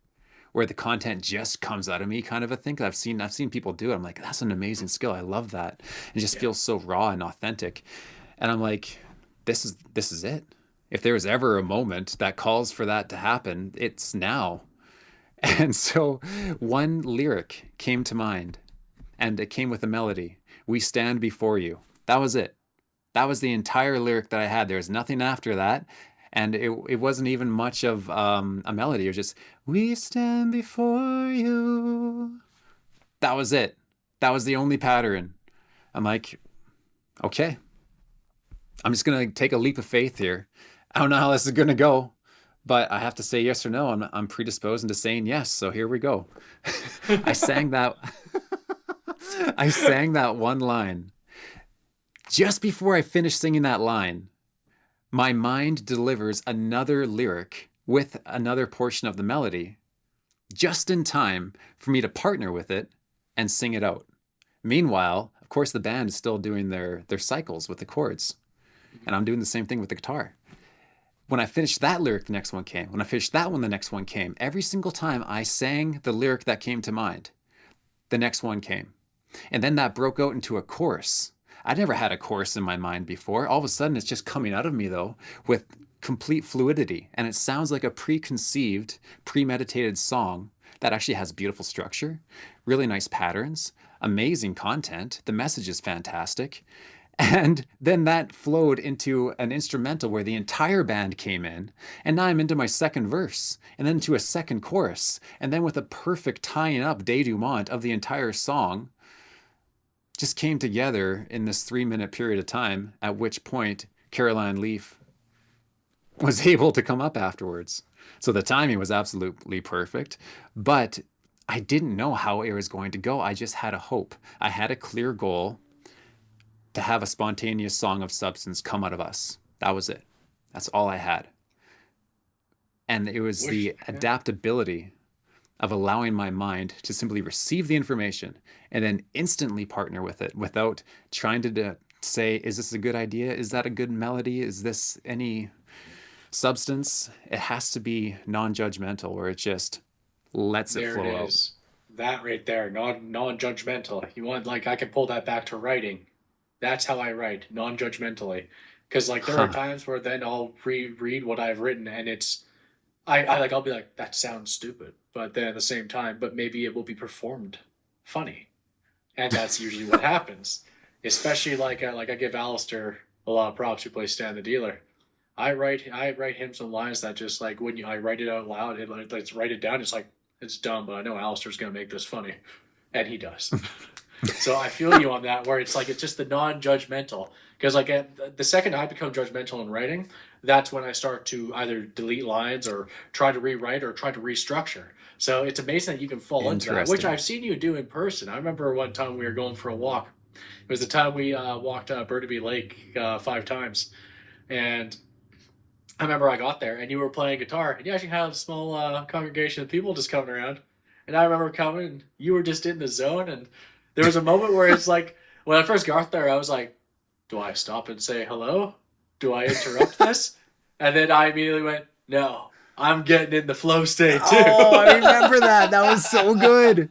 where the content just comes out of me, kind of a thing. 'Cause I've seen people do it. I'm like, that's an amazing skill. I love that. It just Yeah. feels so raw and authentic. And I'm like, this is it. If there was ever a moment that calls for that to happen, it's now. And so one lyric came to mind, and it came with a melody. We stand before you. That was it. That was the entire lyric that I had. There was nothing after that. And it wasn't even much of a melody. It was just, we stand before you. That was it. That was the only pattern. I'm like, okay, I'm just going to take a leap of faith here. I don't know how this is going to go, but I have to say yes or no. I'm predisposed into saying yes. So here we go. I sang that. I sang that one line. Just before I finished singing that line, my mind delivers another lyric with another portion of the melody, just in time for me to partner with it and sing it out. Meanwhile, of course, the band is still doing their cycles with the chords, and I'm doing the same thing with the guitar. When I finished that lyric, the next one came. When I finished that one, the next one came. Every single time I sang the lyric that came to mind, the next one came. And then that broke out into a chorus. I'd never had a chorus in my mind before. All of a sudden, it's just coming out of me, though, with complete fluidity. And it sounds like a preconceived, premeditated song that actually has beautiful structure, really nice patterns, amazing content. The message is fantastic. And then that flowed into an instrumental where the entire band came in. And now I'm into my second verse, and then to a second chorus. And then with a perfect tying up denouement of the entire song, just came together in this 3-minute period of time, at which point Caroline Leaf was able to come up afterwards. So the timing was absolutely perfect, but I didn't know how it was going to go. I just had a hope. I had a clear goal to have a spontaneous song of substance come out of us. That was it. That's all I had. And it was Wish. the Yeah. adaptability of allowing my mind to simply receive the information and then instantly partner with it without trying to say, is this a good idea? Is that a good melody? Is this any substance? It has to be non-judgmental, where it just lets it There it flow out. is. That right there, non-judgmental. You want like I can pull that back to writing. That's how I write, non-judgmentally. Because like there are Huh. times where then I'll reread what I've written and I like I'll be like that sounds stupid, but then at the same time, but maybe it will be performed funny, and that's usually what happens. Especially like I give Alistair a lot of props who plays Stan the Dealer. I write him some lines that just like when I write it out loud, it like let's write it down. It's like it's dumb, but I know Alistair's gonna make this funny, and he does. So I feel you on that, where it's like it's just the non-judgmental. Because like the second I become judgmental in writing, that's when I start to either delete lines or try to rewrite or try to restructure. So it's amazing that you can fall into that, which Interesting. I've seen you do in person. I remember one time we were going for a walk. It was the time we walked Burnaby Lake 5 times, and I remember I got there and you were playing guitar, and you actually had a small congregation of people just coming around. And I remember coming, and you were just in the zone. And there was a moment where it's like, when I first got there, I was like, do I stop and say hello? Do I interrupt this? And then I immediately went, no, I'm getting in the flow state too. Oh, I remember that. That was so good.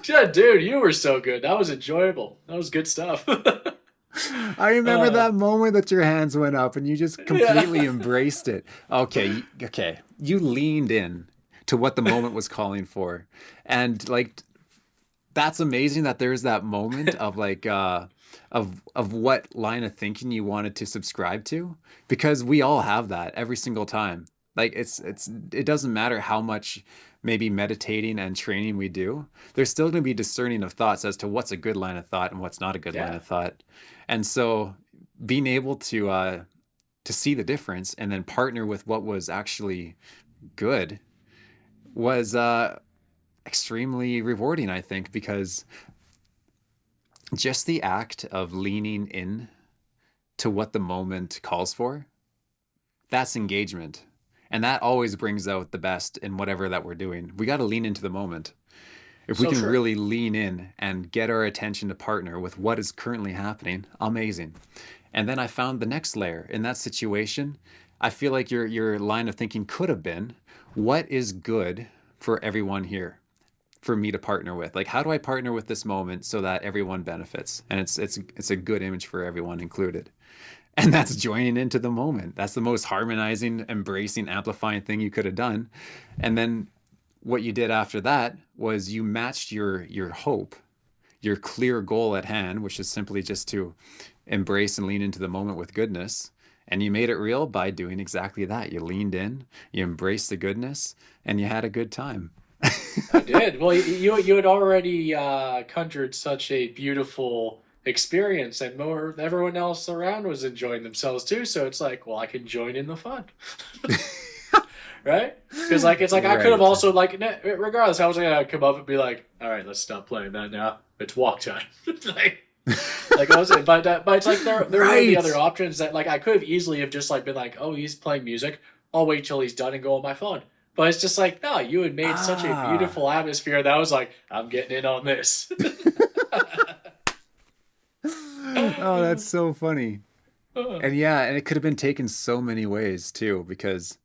Yeah, dude, you were so good. That was enjoyable. That was good stuff. I remember uh, that moment that your hands went up and you just yeah. completely embraced it. Okay, okay. You leaned in to what the moment was calling for. And like that's amazing that there's that moment of like of what line of thinking you wanted to subscribe to because we all have that every single time. Like it doesn't matter how much maybe meditating and training we do. There's still going to be discerning of thoughts as to what's a good line of thought and what's not a good line Yeah. of thought. And so being able to see the difference and then partner with what was actually good was extremely rewarding, I think, because just the act of leaning in to what the moment calls for, that's engagement. And that always brings out the best in whatever that we're doing. We got to lean into the moment. If we So can true. really lean in and get our attention to partner with what is currently happening, amazing. And then I found the next layer in that situation. I feel like your line of thinking could have been, what is good for everyone here? For me to partner with. Like, how do I partner with this moment so that everyone benefits and it's a good image for everyone included. And that's joining into the moment. That's the most harmonizing, embracing, amplifying thing you could have done. And then what you did after that was you matched your hope, your clear goal at hand, which is simply just to embrace and lean into the moment with goodness. And you made it real by doing exactly that. You leaned in, you embraced the goodness, and you had a good time. I did. Well, you had already conjured such a beautiful experience, and more everyone else around was enjoying themselves too. So it's like, well, I can join in the fun, right? Because like it's like I could have Right. also like regardless, I was gonna come up and be like, all right, let's stop playing that now. It's walk time. like I was, but it's like there were the other Right. options that like I could have easily have just like been like, oh, he's playing music. I'll wait till he's done and go on my phone. But it's just like, no, you had made such a Ah. beautiful atmosphere that I was like, I'm getting in on this. Oh, that's so funny. And yeah, and it could have been taken so many ways too, because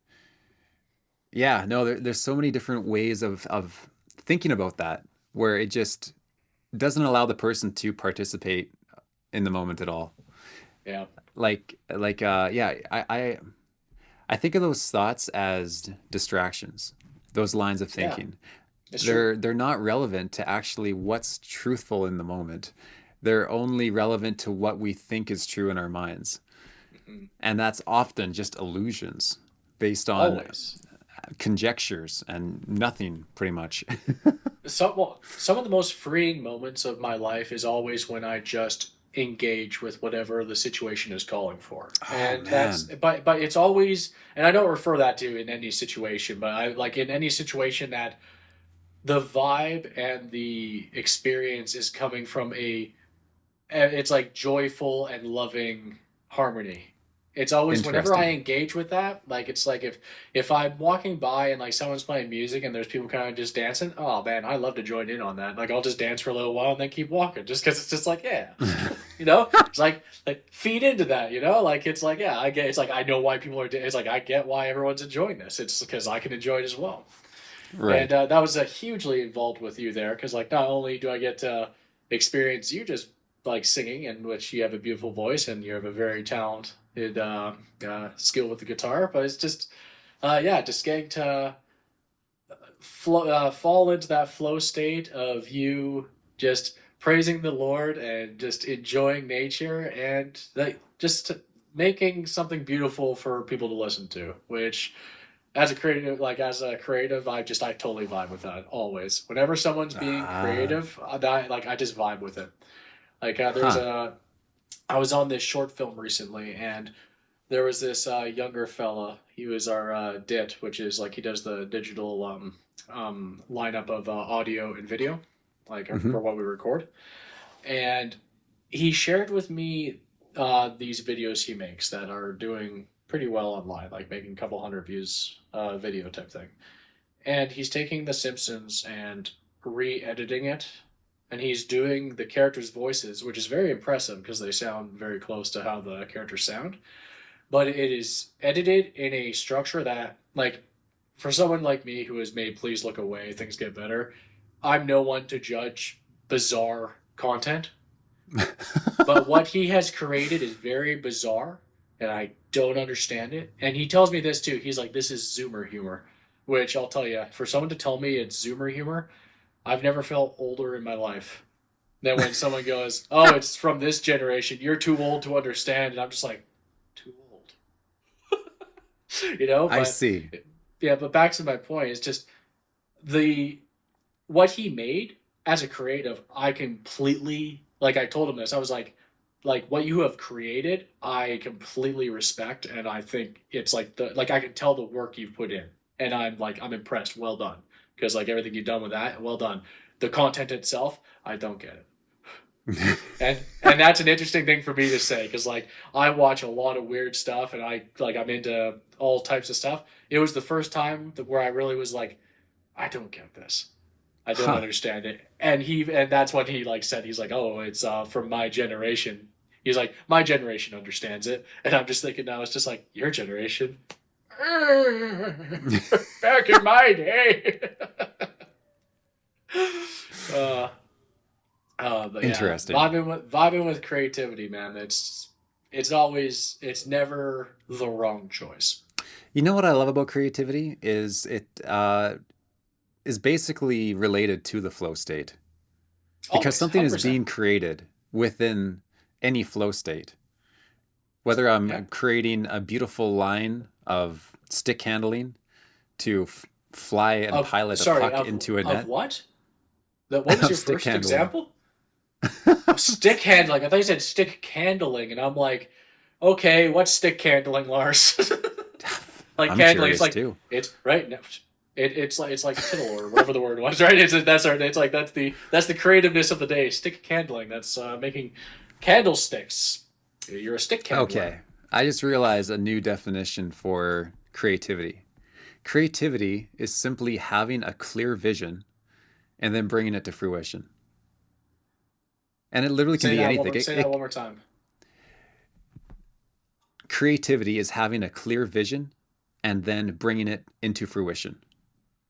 yeah, no, there's so many different ways of thinking about that where it just doesn't allow the person to participate in the moment at all. Yeah, Yeah, I think of those thoughts as distractions, those lines of yeah, thinking. it's true. They're not relevant to actually what's truthful in the moment. They're only relevant to what we think is true in our minds. Mhm. And that's often just illusions based on Always. conjectures and nothing pretty much. Some of the most freeing moments of my life is always when I just engage with whatever the situation is calling for. Oh And that's man. but it's always, and I don't refer that to in any situation, but I like in any situation that the vibe and the experience is coming from it's like joyful and loving harmony. It's always whenever I Interesting. engage with that, like it's like if I'm walking by and like someone's playing music and there's people kind of just dancing, oh man, I love to join in on that. Like I'll just dance for a little while and then keep walking, just because it's just like yeah, it's like feed into that, like it's like yeah, I get it's like I know why people are. It's like I get why everyone's enjoying this. It's because I can enjoy it as well. And Right. that was hugely involved with you there because like not only do I get to experience you just like singing, in which you have a beautiful voice and you have a very talented skill with the guitar, but it's just yeah, just getting to fall into that flow state of you just praising the Lord and just enjoying nature and like just making something beautiful for people to listen to, which as a creative, I totally vibe with that always. Whenever someone's being Ah. creative, I just vibe with it. Like Huh. I was on this short film recently, and there was this younger fella. He was our DIT, which is like he does the digital lineup of audio and video, like Hmm. for what we record. And he shared with me these videos he makes that are doing pretty well online, like making a couple hundred views video type thing. And he's taking The Simpsons and re-editing it, and he's doing the characters' voices, which is very impressive because they sound very close to how the characters sound. But it is edited in a structure that, like, for someone like me who has made Please Look Away, Things Get Better, I'm no one to judge bizarre content. But what he has created is very bizarre, and I don't understand it. And he tells me this too. He's like, "This is Zoomer humor," which I'll tell you, for someone to tell me it's Zoomer humor, I've never felt older in my life than when someone goes, "Oh, it's from this generation. You're too old to understand," and I'm just like, "Too old," you know. I But see. yeah, but back to my point, it's just the what he made as a creative, I completely like. I told him this. I was like what you have created, I completely respect, and I think it's like the like I can tell the work you've put in, and I'm impressed. Well done, because like everything you've done with that, well done. The content itself, I don't get it. And that's an interesting thing for me to say because like I watch a lot of weird stuff and I'm into all types of stuff. It was the first time where I really was like, I don't get this. I don't Huh. understand it. And that's what he like said. He's like, oh, it's from my generation. He's like, my generation understands it, and I'm just thinking now it's just like your generation. Back in my day. uh, but yeah, Interesting. vibing with creativity, man. It's never the wrong choice. You know what I love about creativity is it is basically related to the flow state because Always, something is 100%. being created within any flow state. Whether Yeah. I'm creating a beautiful line of stick handling to fly and Of pilot a sorry puck into a of net, what? What was of your stick first handling. example? Stick handling. I thought you said stick candling, and I'm like, okay, what's stick candling, Lars? Like I'm candling, it's curious like too. it's right now. It's like tittle or whatever the word was, right? It's like that's the creativeness of the day. Stick candling. That's making candlesticks. You're a stick candler. Okay. I just realized a new definition for creativity. Creativity is simply having a clear vision and then bringing it to fruition. And it literally can be anything. Say that one more time. Creativity is having a clear vision and then bringing it into fruition.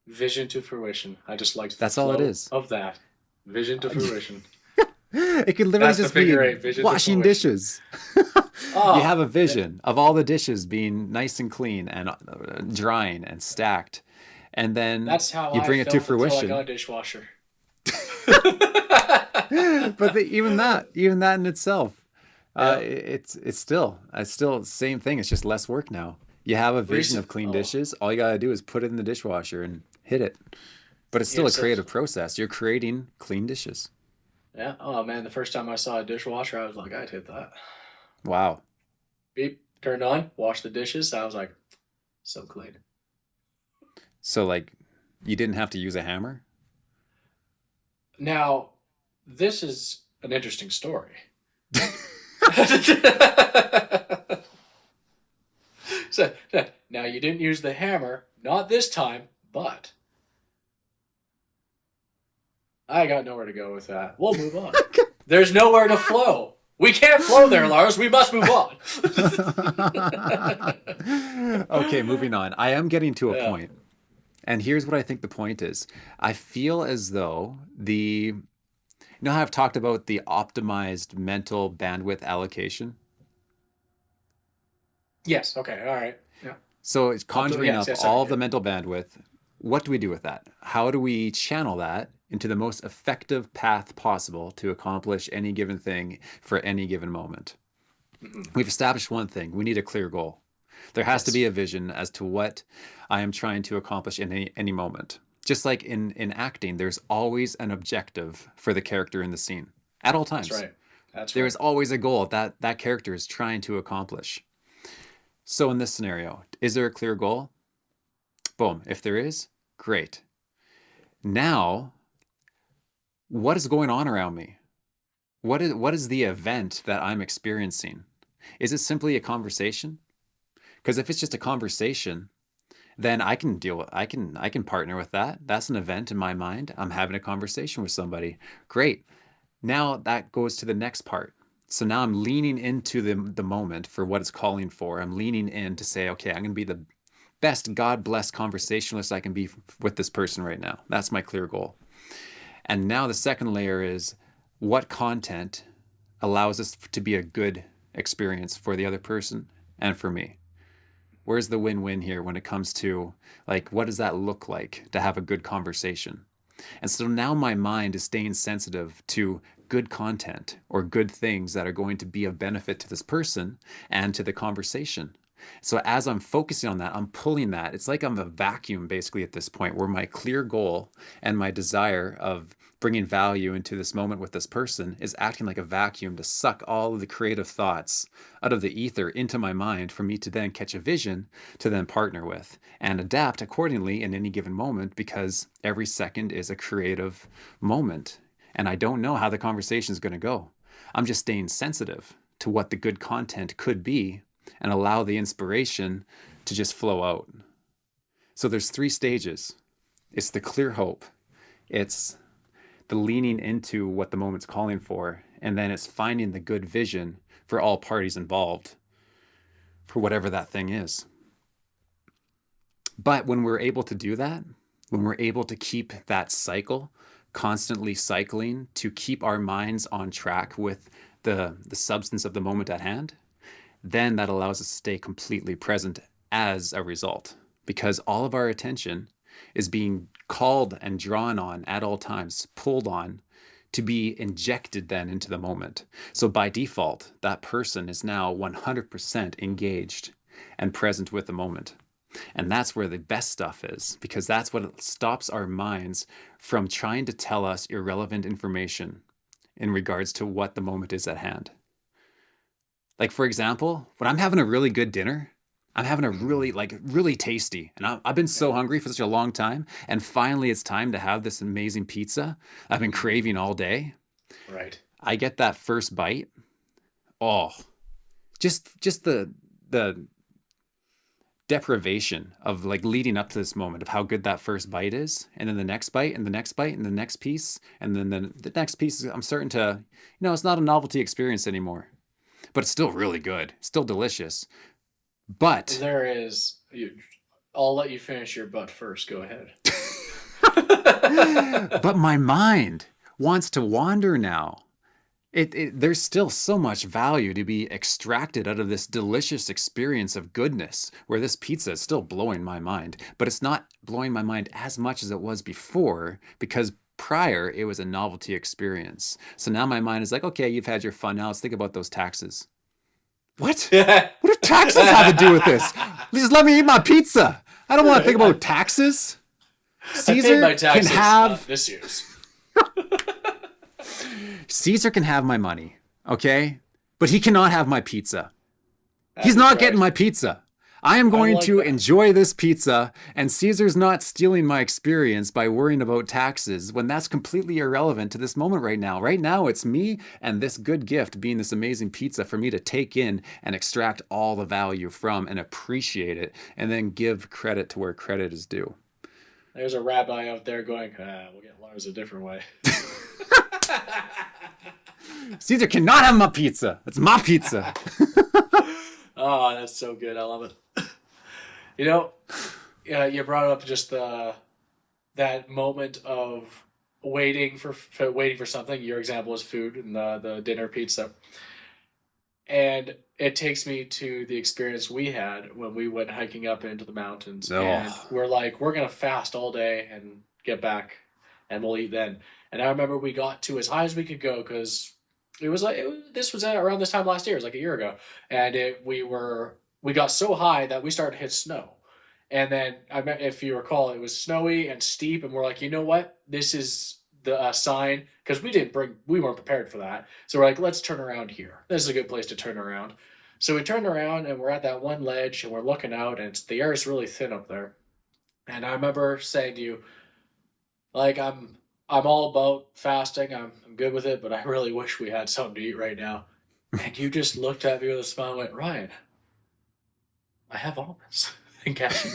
Vision to fruition. I just liked the That's all it flow is. of that. Vision to fruition. It could literally That's the just be figure eight. Vision to washing fruition. dishes. You Oh, have a vision of all the dishes being nice and clean and drying and stacked. And then that's how you I bring it to felt until I got fruition. a dishwasher. But even that in itself, Yeah. it's still the same thing. It's just less work now. You have a vision of Recent. clean Oh, dishes. All you gotta do is put it in the dishwasher and hit it. But it's still a it's a. creative process. You're creating clean dishes. Yeah. Oh man, the first time I saw a dishwasher, I was like, I'd hit that. Wow. Beep. Turned on. Wash the dishes. I was like, so clean. So like, you didn't have to use a hammer. Now, this is an interesting story. So now you didn't use the hammer, not this time, but I got nowhere to go with that. We'll move on. There's nowhere to flow. We can't flow there, Lars. We must move on. Okay, moving on. I am getting to a Yeah. point, and here's what I think the point is. I feel as though you know how I've talked about the optimized mental bandwidth allocation? Yes. Okay. All right. Yeah. So it's conjuring Yes. up Yes. all Sorry. of the mental bandwidth. What do we do with that? How do we channel that into the most effective path possible to accomplish any given thing for any given moment? Mhm. We've established one thing. We need a clear goal. There has to be Yes. a vision as to what I am trying to accomplish in any moment. Just like in acting, there's always an objective for the character in the scene at all That's times. right. That's There right. is always a goal that that character is trying to accomplish. So in this scenario, is there a clear goal? Boom. If there is, great. Now, what is going on around me? What is the event that I'm experiencing? Is it simply a conversation? Because if it's just a conversation, then I can deal with I can partner with that. That's an event in my mind. I'm having a conversation with somebody. Great. Now that goes to the next part. So now I'm leaning into the moment for what it's calling for. I'm leaning in to say, okay, I'm going to be the best God blessed conversationalist I can be with this person right now. That's my clear goal. And now the second layer is what content allows us to be a good experience for the other person and for me. Where's the win-win here when it comes to like what does that look like to have a good conversation? And so now my mind is staying sensitive to good content or good things that are going to be of benefit to this person and to the conversation. So as I'm focusing on that, I'm pulling that. It's like I'm a vacuum basically at this point where my clear goal and my desire of bringing value into this moment with this person is acting like a vacuum to suck all of the creative thoughts out of the ether into my mind for me to then catch a vision to then partner with and adapt accordingly in any given moment because every second is a creative moment. And I don't know how the conversation is going to go. I'm just staying sensitive to what the good content could be and allow the inspiration to just flow out. So there's three stages. It's the clear hope. It's the leaning into what the moment's calling for. And then it's finding the good vision for all parties involved for whatever that thing is. But when we're able to do that, when we're able to keep that cycle constantly cycling to keep our minds on track with the substance of the moment at hand, then that allows us to stay completely present as a result because all of our attention is being called and drawn on at all times, pulled on to be injected then into the moment. So by default, that person is now 100% engaged and present with the moment. And that's where the best stuff is because that's what stops our minds from trying to tell us irrelevant information in regards to what the moment is at hand. Like, for example, when I'm having a really good dinner, I'm having a really tasty, and I've been so hungry for such a long time. And finally, it's time to have this amazing pizza I've been craving all day. Right. I get that first bite. Oh, just the deprivation of like leading up to this moment of how good that first bite is, and then the next bite, and the next bite, and the next piece, and then the next piece. I'm starting to, it's not a novelty experience anymore, but it's still really good, still delicious. But There is. I'll let you finish your butt first. Go ahead. but my mind wants to wander now. There's still so much value to be extracted out of this delicious experience of goodness where this pizza is still blowing my mind, but it's not blowing my mind as much as it was before because prior it was a novelty experience. So now my mind is like, okay, you've had your fun. Now let's think about those taxes. What? What do taxes have to do with this? Just let me eat my pizza. I don't want to think about taxes. Caesar my taxes, can have this year's. Caesar can have my money, okay? But he cannot have my pizza. He's That's not right. getting my pizza. I am going like to that. enjoy this pizza, and Caesar's not stealing my experience by worrying about taxes when that's completely irrelevant to this moment right now. Right now, it's me and this good gift being this amazing pizza for me to take in and extract all the value from and appreciate it, and then give credit to where credit is due. There's a rabbi out there going, we'll get Lars a different way. Caesar cannot have my pizza. It's my pizza. Oh, that's so good. I love it. You brought up just that moment of waiting for something. Your example is food and the dinner pizza. And it takes me to the experience we had when we went hiking up into the mountains. Oh. And we're like, we're going to fast all day and get back and we'll eat then. And I remember we got to as high as we could go because this was around this time last year. It was like a year ago. And we got so high that we started to hit snow. And then, if you recall, it was snowy and steep. And we're like, you know what? This is the sign because we weren't prepared for that. So we're like, let's turn around here. This is a good place to turn around. So we turned around and we're at that one ledge and we're looking out and the air is really thin up there. And I remember saying to you, like, I'm all about fasting. I'm good with it, but I really wish we had something to eat right now. And you just looked at me with a smile and went, Ryan, I have almonds and cashew.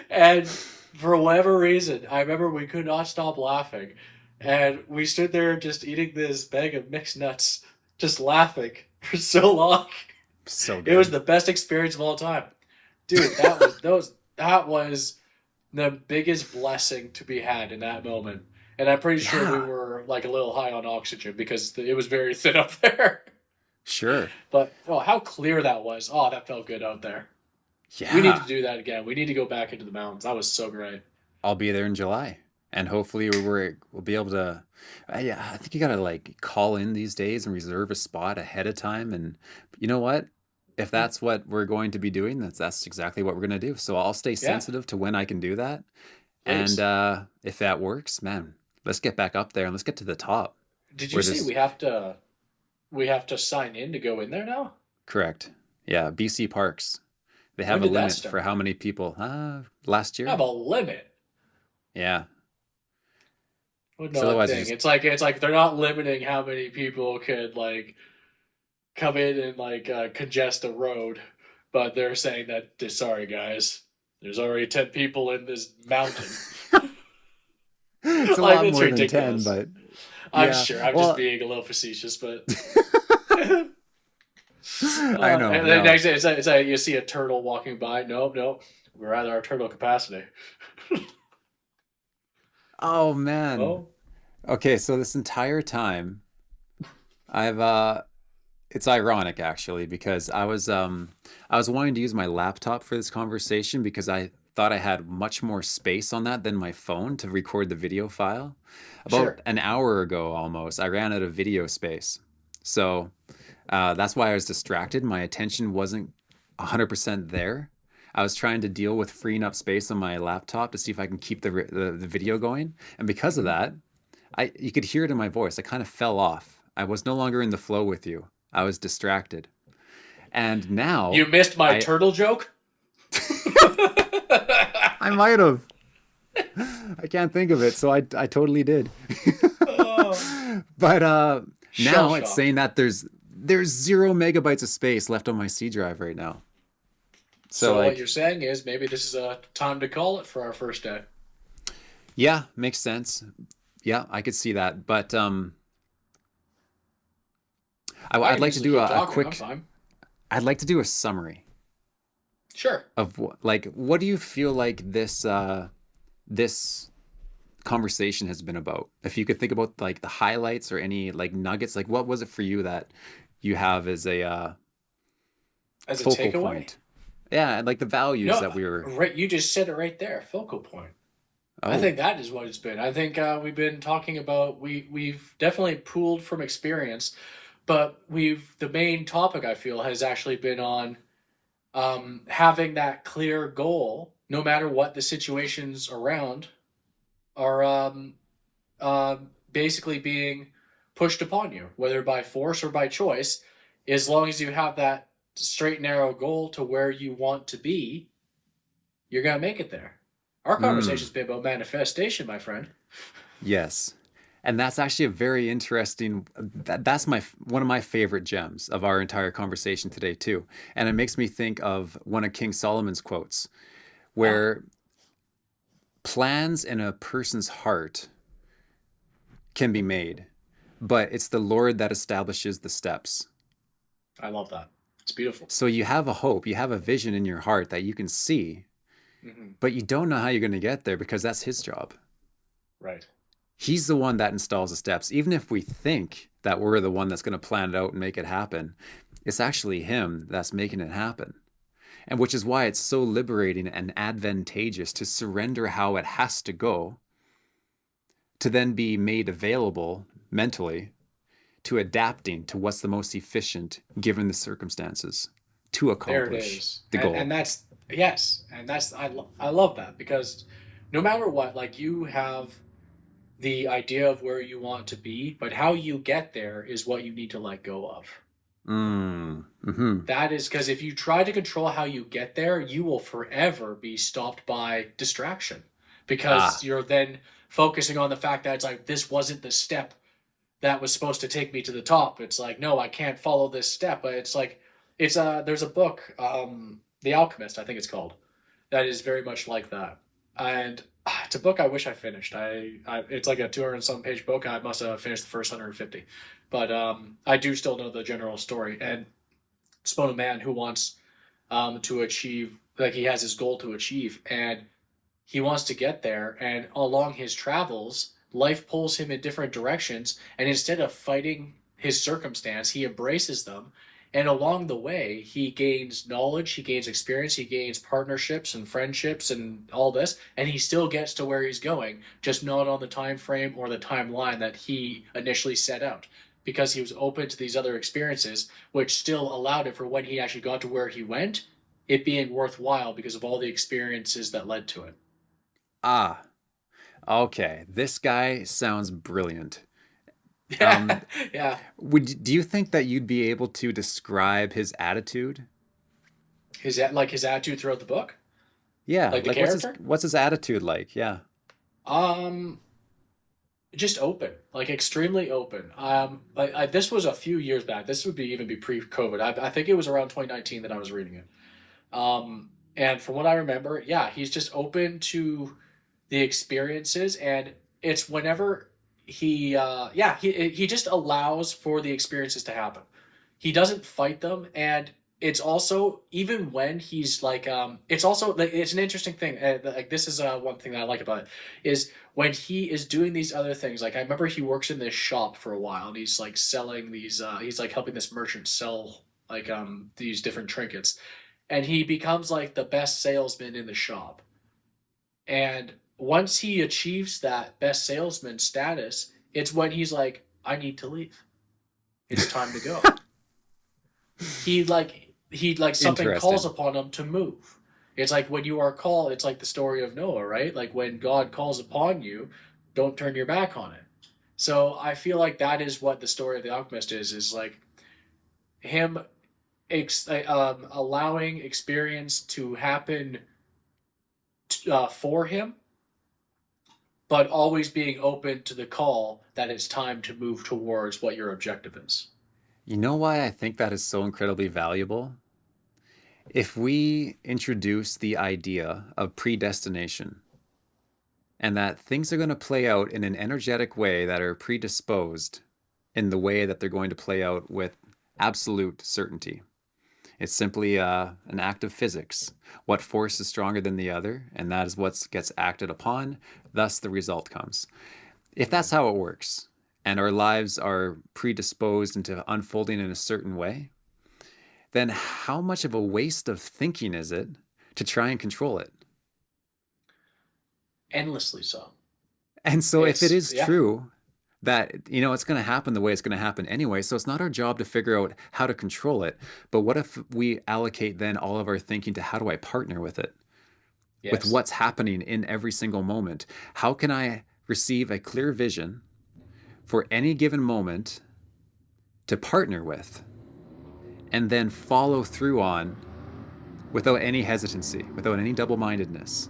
And for whatever reason, I remember we could not stop laughing. And we stood there just eating this bag of mixed nuts, just laughing for so long. So It was good. the best experience of all time. Dude, that was the biggest blessing to be had in that moment. And I'm pretty sure we Yeah, were like a little high on oxygen because it was very thin up there. sure. But oh, how clear that was. Oh, that felt good out there. We need to Yeah. do that again. We need to go back into the mountains. That was so great. I'll be there in July. And hopefully we'll be able to yeah, I think you gotta like call in these days and reserve a spot ahead of time. And you know what? If that's what we're going to be doing, that's exactly what we're gonna do. So I'll stay Yeah, sensitive to when I can do that. And please. if that works, man, let's get back up there and let's get to the top. Did you Where see there's we have to sign in to go in there now? correct. Yeah, BC Parks. They When have a did that limit for start? how many people. Last I have year? a limit. Yeah. What an So odd otherwise you thing. just It's like they're not limiting how many people could like come in and like congest a road, but they're saying that sorry guys, there's already 10 people in this mountain. it's a Like lot it's more than 10, ridiculous. but I'm yeah. sure. I'm just Well, being a little facetious, but I know. and then No. next day it's like you see a turtle walking by. Nope, nope. We're at our turtle capacity. Oh man. Oh, Okay, so this entire time I've it's ironic actually because I was wanting to use my laptop for this conversation because I thought I had much more space on that than my phone to record the video file. About sure. an hour ago almost, I ran out of video space. So that's why I was distracted. My attention wasn't 100% there. I was trying to deal with freeing up space on my laptop to see if I can keep the video going. And because of Mhm. that, you could hear it in my voice. I kind of fell off. I was no longer in the flow with you. I was distracted. And You now missed my I turtle joke. I might have. I can't think of it, so I totally did. Oh, But shell now it's shocked. saying that there's 0 megabytes of space left on my C drive right now. So So what like, you're saying is maybe this is a time to call it for our first day. yeah, makes sense. Yeah, I could see that. But I I'd can like to easily do keep a talking. I'm quick. fine. I'd like to do a summary Sure. of like what do you feel like this conversation has been about? If you could think about like the highlights or any like nuggets, like what was it for you that you have as a As a focal takeaway, point? Yeah, and like the values that we were. right? You just said it right there. Focal point. I Oh, think that is what it's been. I think we've been talking about we've definitely pooled from experience, but we've the main topic I feel has actually been on having that clear goal, no matter what the situations around are basically being pushed upon you, whether by force or by choice. As long as you have that straight narrow goal to where you want to be, you're gonna make it there. Our mm, conversation's been about manifestation, my friend. yes. And that's actually a very interesting that's my one of my favorite gems of our entire conversation today too. And it makes me think of one of King Solomon's quotes Ah, where plans in a person's heart can be made, but it's the Lord that establishes the steps. I love that. It's beautiful. So you have a hope, you have a vision in your heart that you can see, Hmm. but you don't know how you're going to get there because that's his job. Right. He's the one that installs the steps. Even if we think that we're the one that's going to plan it out and make it happen, it's actually him that's making it happen. And which is why it's so liberating and advantageous to surrender how it has to go to then be made available mentally to adapting to what's the most efficient given the circumstances to There it accomplish is. the And goal. that's yes, and that's I love that because no matter what, like you have the idea of where you want to be, but how you get there is what you need to let go of. Mm-hmm. That is because if you try to control how you get there, you will forever be stopped by distraction because Ah, you're then focusing on the fact that it's like, this wasn't the step that was supposed to take me to the top. It's like, no, I can't follow this step. But it's like, there's a book, The Alchemist, I think it's called, that is very much like that. And it's a book I wish I finished. It's like a 200 some page book. I must have finished the first 150, but I do still know the general story. And it's about a man who wants to achieve, like he has his goal to achieve, and he wants to get there. And along his travels, life pulls him in different directions. And instead of fighting his circumstance, he embraces them. And along the way, he gains knowledge, he gains experience, he gains partnerships and friendships and all this. And he still gets to where he's going, just not on the time frame or the timeline that he initially set out. Because he was open to these other experiences, which still allowed it for when he actually got to where he went, it being worthwhile because of all the experiences that led to it. ah, okay. This guy sounds brilliant. Yeah, yeah. Do you think that you'd be able to describe his attitude? His attitude throughout the book, Yeah, like the like character. what's his attitude like? Yeah. Um, just open, like extremely open. This was a few years back. This would be even be pre-COVID. I think it was around 2019 that I was reading it. And from what I remember, yeah, he's just open to the experiences, and it's whenever he just allows for the experiences to happen. He doesn't fight them, and it's also even when he's like it's also like it's an interesting thing. Like this is one thing that I like about it is when he is doing these other things. Like I remember he works in this shop for a while, and he's like selling these. He's like helping this merchant sell like these different trinkets, and he becomes like the best salesman in the shop. And once he achieves that best salesman status, it's when he's like, I need to leave. It's time to go. He like something calls Interesting. upon him to move. It's like when you are called, it's like the story of Noah, right? Like when God calls upon you, don't turn your back on it. So I feel like that is what the story of the alchemist is like him allowing experience to happen for him, but always being open to the call that it's time to move towards what your objective is. You know why I think that is so incredibly valuable? If we introduce the idea of predestination and that things are going to play out in an energetic way that are predisposed in the way that they're going to play out with absolute certainty. It's simply an act of physics. What force is stronger than the other, and that is what gets acted upon, thus the result comes. If that's how it works, and our lives are predisposed into unfolding in a certain way, then how much of a waste of thinking is it to try and control it? Endlessly so. And so if it It's is yeah, true that it's going to happen the way it's going to happen anyway, so it's not our job to figure out how to control it, but what if we allocate then all of our thinking to how do I partner with it, with yes. what's happening in every single moment? How can I receive a clear vision for any given moment to partner with and then follow through on without any hesitancy, without any double mindedness?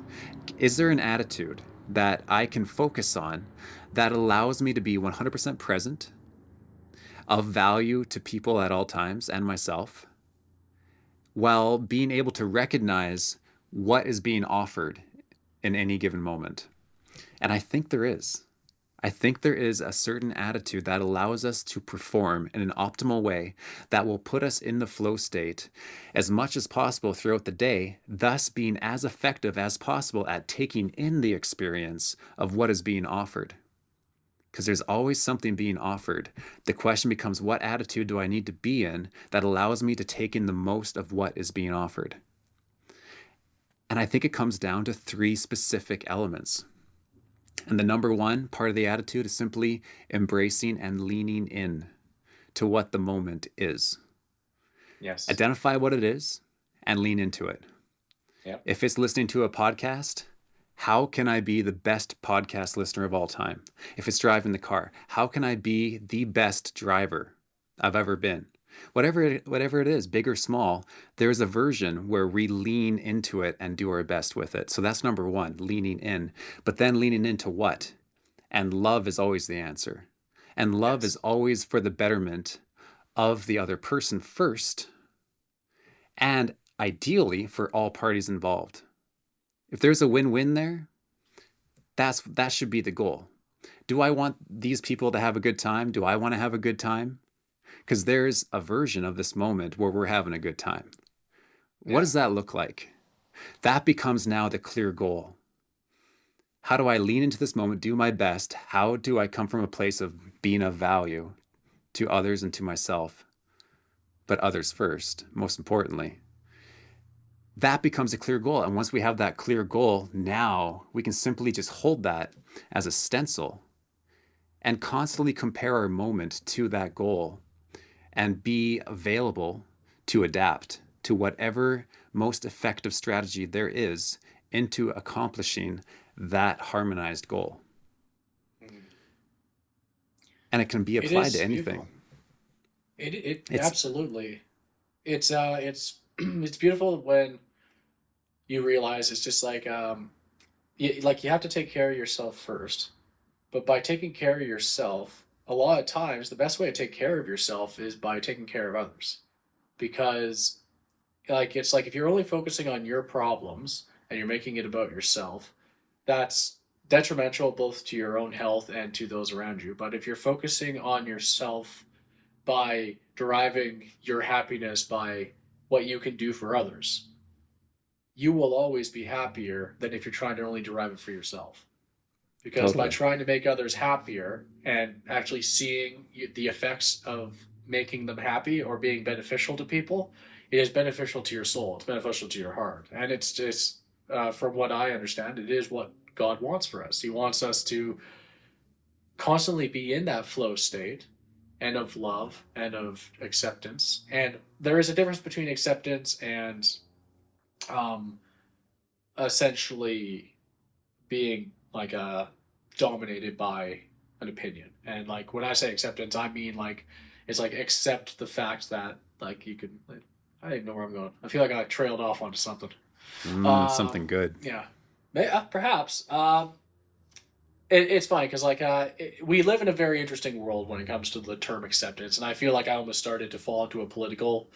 Is there an attitude that I can focus on that allows me to be 100% present, of value to people at all times and myself, while being able to recognize what is being offered in any given moment? And I think there is. I think there is a certain attitude that allows us to perform in an optimal way that will put us in the flow state as much as possible throughout the day, thus being as effective as possible at taking in the experience of what is being offered. Because there's always something being offered. The question becomes, what attitude do I need to be in that allows me to take in the most of what is being offered? And I think it comes down to three specific elements. And the number one part of the attitude is simply embracing and leaning in to what the moment is. Yes. Identify what it is and lean into it. Yep. If it's listening to a podcast, how can I be the best podcast listener of all time? If it's driving the car, how can I be the best driver I've ever been? Whatever it is, big or small, there's a version where we lean into it and do our best with it. So that's number one, leaning in. But then leaning into what? And love is always the answer. And love is Yes. always for the betterment of the other person first, and ideally for all parties involved. If there's a win-win there, that should be the goal. Do I want these people to have a good time? Do I want to have a good time? Because there's a version of this moment where we're having a good time. What Yeah. does that look like? That becomes now the clear goal. How do I lean into this moment, do my best? How do I come from a place of being of value to others and to myself, but others first, most importantly? That becomes a clear goal. And once we have that clear goal, now we can simply just hold that as a stencil and constantly compare our moment to that goal and be available to adapt to whatever most effective strategy there is into accomplishing that harmonized goal. Mhm. And it can be It applied to is beautiful. anything. It It's absolutely. It's it's beautiful when you realize it's just like like you have to take care of yourself first. But by taking care of yourself, a lot of times the best way to take care of yourself is by taking care of others. Because like it's like if you're only focusing on your problems and you're making it about yourself, that's detrimental both to your own health and to those around you. But if you're focusing on yourself by deriving your happiness by what you can do for others, you will always be happier than if you're trying to only derive it for yourself. Because by totally, trying to make others happier and actually seeing the effects of making them happy or being beneficial to people, it is beneficial to your soul. It's beneficial to your heart, and it's just from what I understand, it is what God wants for us. He wants us to constantly be in that flow state and of love and of acceptance. And there is a difference between acceptance and um, essentially being like dominated by an opinion. And like when I say acceptance, I mean like it's like accept the fact that like you can. Like, I don't even know where I'm going. I feel like I trailed off onto something. something good. Yeah, perhaps. It's funny because like we live in a very interesting world when it comes to the term acceptance, and I feel like I almost started to fall into a political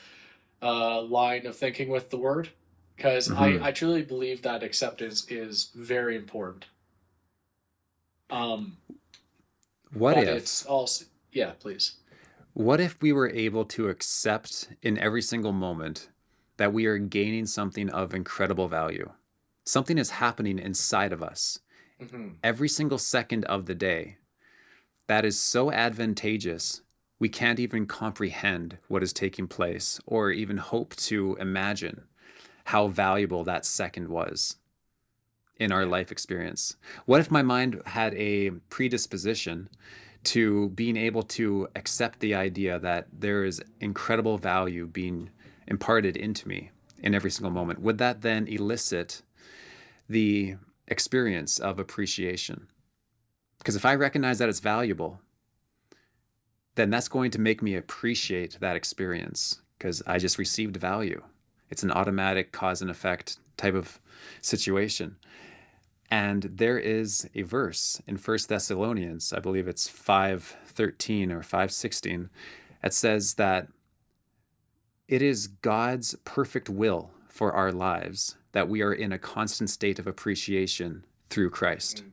line of thinking with the word because hmm I truly believe that acceptance is very important. Um, What but if it's also yeah, please. What if we were able to accept in every single moment that we are gaining something of incredible value? Something is happening inside of us Hmm. every single second of the day that is so advantageous, we can't even comprehend what is taking place or even hope to imagine how valuable that second was in our Yeah. life experience. What if my mind had a predisposition to being able to accept the idea that there is incredible value being imparted into me in every single moment? Would that then elicit the experience of appreciation? Because if I recognize that it's valuable, then that's going to make me appreciate that experience because I just received value. It's an automatic cause and effect type of situation. And there is a verse in First Thessalonians, I believe it's 5:13 or 5:16, that says that it is God's perfect will for our lives that we are in a constant state of appreciation through Christ, Mm,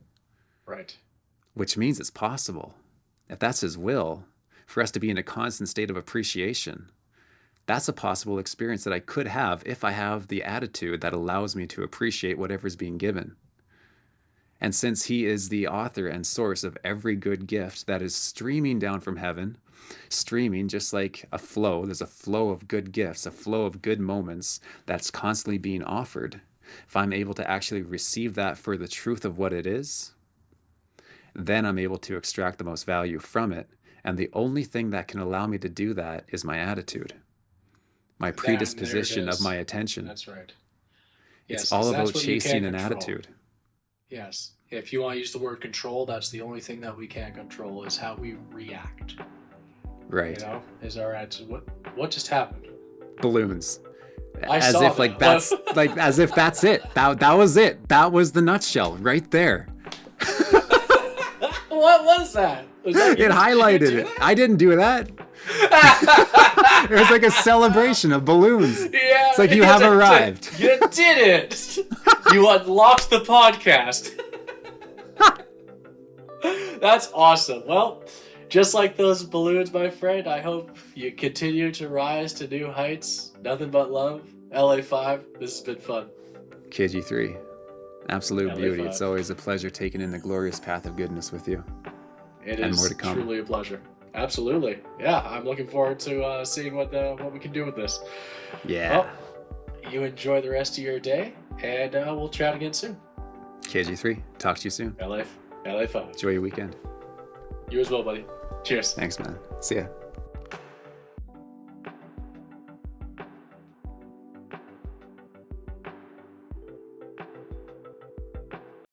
right. which means it's possible. If that's his will for us to be in a constant state of appreciation, that's a possible experience that I could have if I have the attitude that allows me to appreciate whatever's being given. And since he is the author and source of every good gift that is streaming down from heaven, streaming just like a flow, there's a flow of good gifts, a flow of good moments that's constantly being offered. If I'm able to actually receive that for the truth of what it is, then I'm able to extract the most value from it. And the only thing that can allow me to do that is my attitude, my Then there it predisposition of my is. attention. That's right. It's Yes, all that's about what you chasing can't an control. attitude. Yes. If you want to use the word control, that's the only thing that we can't control is how we react. Right. You know, is our answer. What just happened? Balloons. I As saw if like that's like as if that's it. That was it. That was the nutshell right there. What was that? Was that It highlighted it. I didn't do that. It was like a celebration of balloons. Yeah, It's like you have arrived. You did it. You unlocked the podcast. That's awesome. Well, just like those balloons, my friend, I hope you continue to rise to new heights. Nothing but love. LA5, this has been fun. KG3. Absolute beauty. LA5. It's always a pleasure taking in the glorious path of goodness with you. It And is more to come. truly a pleasure. Absolutely. Yeah, I'm looking forward to seeing what we can do with this. Yeah. Well, you enjoy the rest of your day, and we'll chat again soon. KG3. Talk to you soon. LA5. Enjoy your weekend. You as well, buddy. Cheers. Thanks, man. See ya.